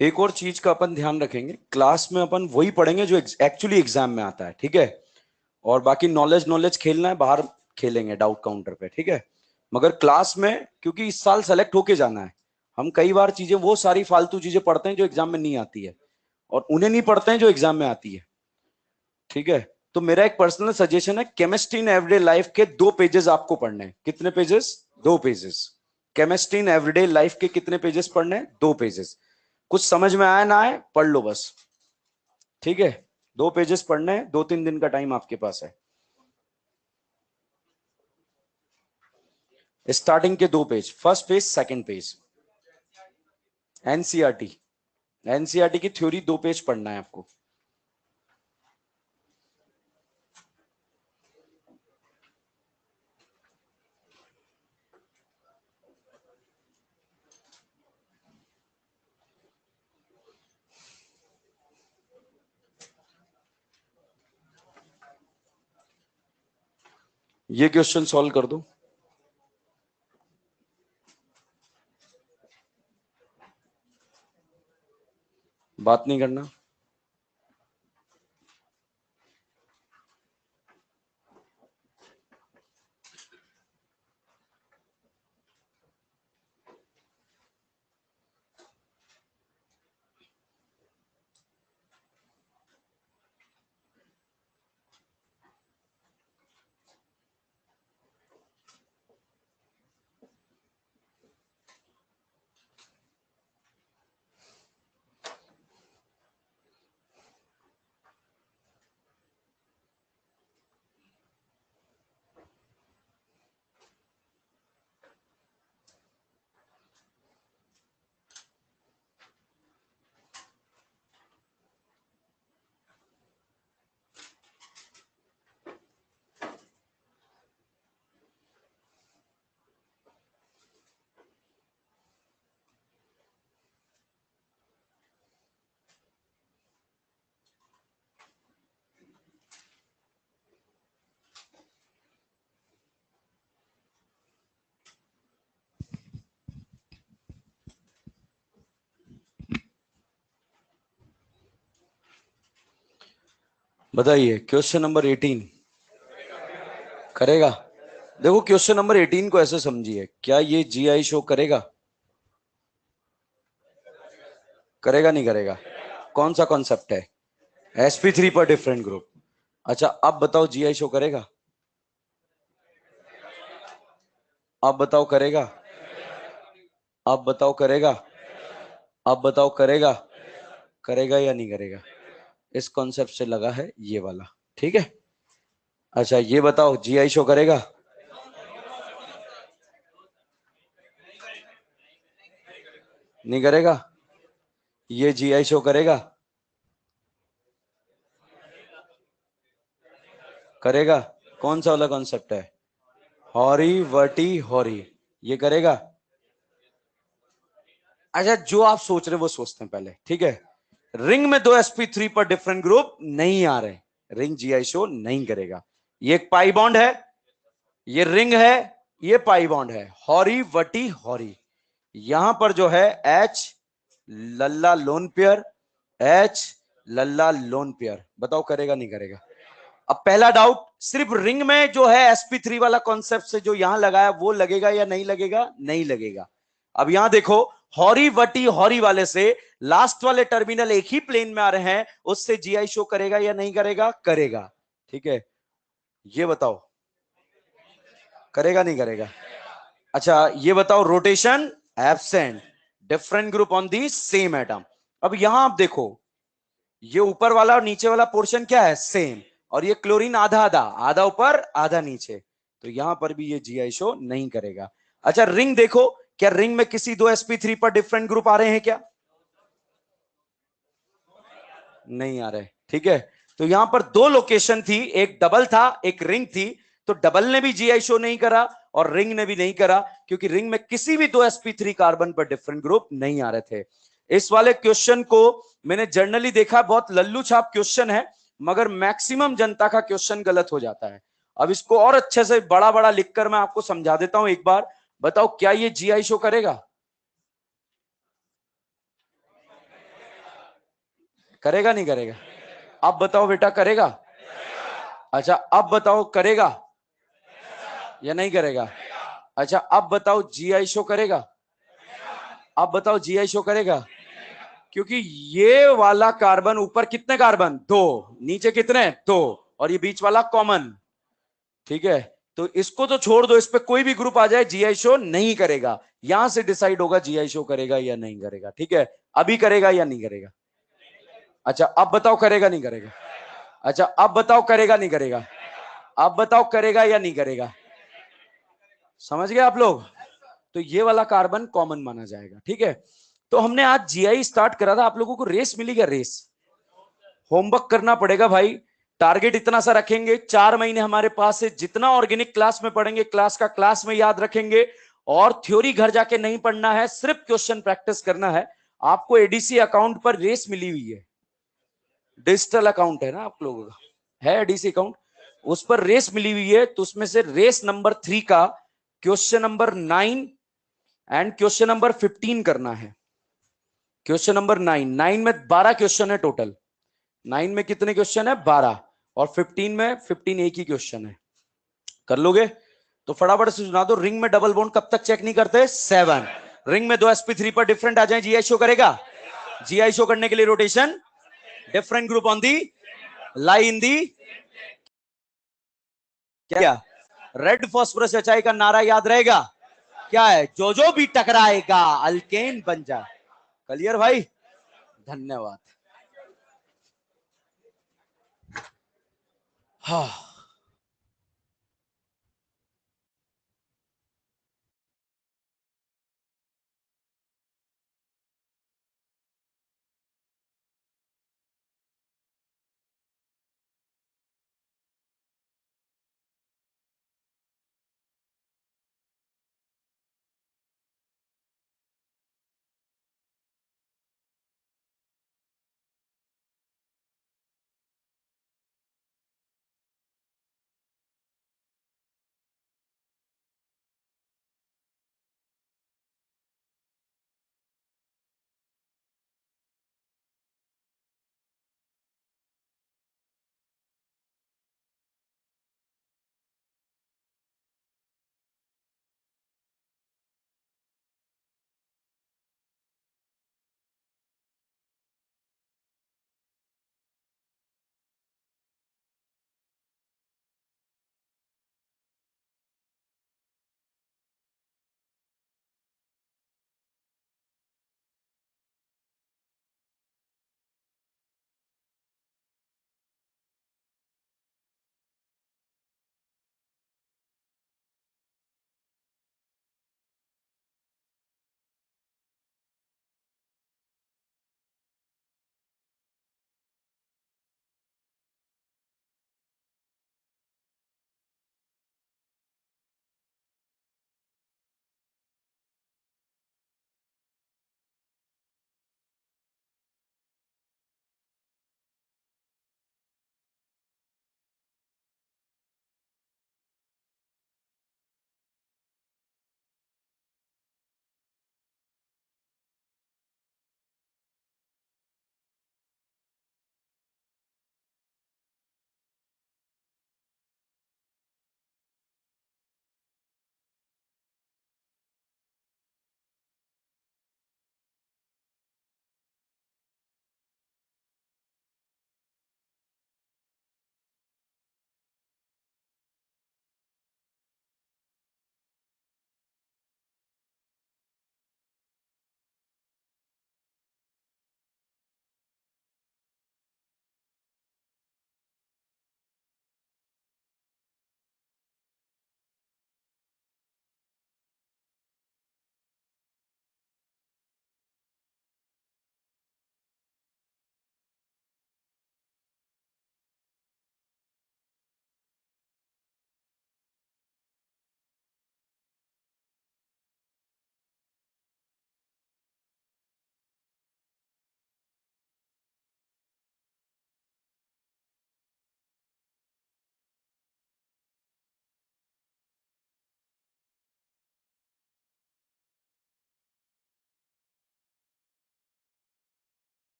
एक और चीज का अपन ध्यान रखेंगे, क्लास में अपन वही पढ़ेंगे जो एक्चुअली एग्जाम में आता है, ठीक है। और बाकी नॉलेज नॉलेज खेलना है बाहर खेलेंगे डाउट काउंटर पे, ठीक है। मगर क्लास में क्योंकि इस साल सेलेक्ट होके जाना है, हम कई बार चीजें वो सारी फालतू चीजें पढ़ते हैं जो एग्जाम में नहीं आती है, और उन्हें नहीं पढ़ते हैं जो एग्जाम में आती है, ठीक है। तो मेरा एक पर्सनल सजेशन है, केमिस्ट्री इन एवरीडे लाइफ के 2 पेजेस आपको पढ़ने हैं। कितने pages? 2 pages. Chemistry in everyday life के कितने पेजेस पढ़ने हैं? 2 पेजेस। कुछ समझ में आया ना आए पढ़ लो बस, ठीक है। 2 पेजेस पढ़ने हैं, 2-3 दिन का टाइम आपके पास है। स्टार्टिंग के 2 page, first page second page, NCERT. NCERT की थ्योरी 2 पेज पढ़ना है आपको। ये क्वेश्चन सॉल्व कर दो, बात नहीं करना। बताइए क्वेश्चन नंबर 18 करेगा? देखो क्वेश्चन नंबर 18 को ऐसे समझिए, क्या ये जीआई शो करेगा? करेगा नहीं करेगा? कौन सा कॉन्सेप्ट है? sp3 पर डिफरेंट ग्रुप। अच्छा अब बताओ जीआई शो करेगा? अब बताओ करेगा? अब बताओ करेगा? अब बताओ करेगा? करेगा या नहीं करेगा? इस कॉन्सेप्ट से लगा है ये वाला, ठीक है। अच्छा ये बताओ जीआई शो करेगा? नहीं करेगा? ये जीआई शो करेगा? करेगा? कौन सा वाला कॉन्सेप्ट है? हॉरी वर्टी हॉरी, ये करेगा? अच्छा जो आप सोच रहे हैं वो सोचते हैं पहले, ठीक है। रिंग में 2sp3 पर डिफरेंट ग्रुप नहीं आ रहे, रिंग जीआई शो नहीं करेगा। ये एक पाई बॉन्ड है, ये रिंग है, ये पाई बॉन्ड है, हॉरी वटी हॉरी। यहां पर जो है एच लल्ला लोन पेयर, एच लल्ला लोन पेयर, बताओ करेगा नहीं करेगा? अब पहला डाउट, सिर्फ रिंग में जो है sp3 वाला कॉन्सेप्ट से जो यहां लगाया वो लगेगा या नहीं लगेगा? नहीं लगेगा। अब यहां देखो, हॉरी वटी हॉरी वाले से लास्ट वाले टर्मिनल एक ही प्लेन में आ रहे हैं, उससे जीआई शो करेगा या नहीं करेगा? करेगा। ठीक है, ये बताओ करेगा नहीं करेगा? अच्छा ये बताओ, rotation absent, different group on the same atom. अब यहां आप देखो, ये ऊपर वाला और नीचे वाला पोर्शन क्या है? सेम। और ये क्लोरीन आधा आधा, आधा ऊपर आधा नीचे, तो यहां पर भी ये जीआई शो नहीं करेगा। अच्छा रिंग देखो, क्या रिंग में किसी दो sp3 पर डिफरेंट ग्रुप आ रहे हैं क्या? नहीं आ रहे। ठीक है, तो यहां पर दो लोकेशन थी, एक डबल था एक रिंग थी, तो डबल ने भी जीआई शो नहीं करा और रिंग ने भी नहीं करा, क्योंकि रिंग में किसी भी दो sp3 कार्बन पर डिफरेंट ग्रुप नहीं आ रहे थे। इस वाले क्वेश्चन को मैंने जर्नली देखा, बहुत लल्लू छाप क्वेश्चन है, मगर मैक्सिमम जनता का क्वेश्चन गलत हो जाता है। अब इसको और अच्छे से बड़ा बड़ा लिखकर मैं आपको समझा देता हूं एक बार। बताओ क्या ये जीआई शो करेगा? करेगा नहीं करेगा? अब बताओ बेटा, करेगा? अच्छा अब बताओ, करेगा या नहीं करेगा? अच्छा अब बताओ, जीआई शो करेगा? अब बताओ, जीआई शो करेगा? क्योंकि ये वाला कार्बन, ऊपर कितने कार्बन? दो, नीचे कितने? दो, और ये बीच वाला कॉमन। ठीक है, तो इसको तो छोड़ दो, इस पे कोई भी ग्रुप आ जाए जीआई शो नहीं करेगा। यहां से डिसाइड होगा जीआई शो करेगा या नहीं करेगा। ठीक है, अभी करेगा या नहीं करेगा? अच्छा अब बताओ, करेगा नहीं करेगा? अच्छा अब बताओ, करेगा नहीं करेगा? अब बताओ, करेगा या नहीं करेगा? समझ गए आप लोग? तो ये वाला कार्बन कॉमन माना जाएगा। ठीक है, तो हमने आज जीआई स्टार्ट करा था, आप लोगों को रेस मिली क्या? रेस होमवर्क करना पड़ेगा भाई। टारगेट इतना सा रखेंगे, 4 महीने हमारे पास है, जितना ऑर्गेनिक क्लास में पढ़ेंगे क्लास का क्लास में याद रखेंगे, और थ्योरी घर जाके नहीं पढ़ना है, सिर्फ क्वेश्चन प्रैक्टिस करना है। आपको एडीसी अकाउंट पर रेस मिली हुई है, डिजिटल अकाउंट है ना आप लोगों का, है एडीसी अकाउंट, उस पर रेस मिली हुई है। तो उसमें से रेस नंबर 3 का question number 9 and question number 15 करना है। क्वेश्चन नंबर 9 में 12 क्वेश्चन है टोटल। 9 में कितने क्वेश्चन है? 12। और 15 में 15 एक ही क्वेश्चन है। कर लोगे? तो फटाफट से सुना दो, रिंग में डबल बॉन्ड कब तक चेक नहीं करते? 7। रिंग में दो sp3 पर डिफरेंट आ जाए, जीआई शो करेगा? जीआई शो करने के लिए rotation, different group on the, lie in the, क्या रेड फॉस्फोरस एचआई का नारा याद रहेगा? क्या है? जो जो भी टकराएगा अल्केन बन जा। क्लियर भाई? धन्यवाद। हाँ।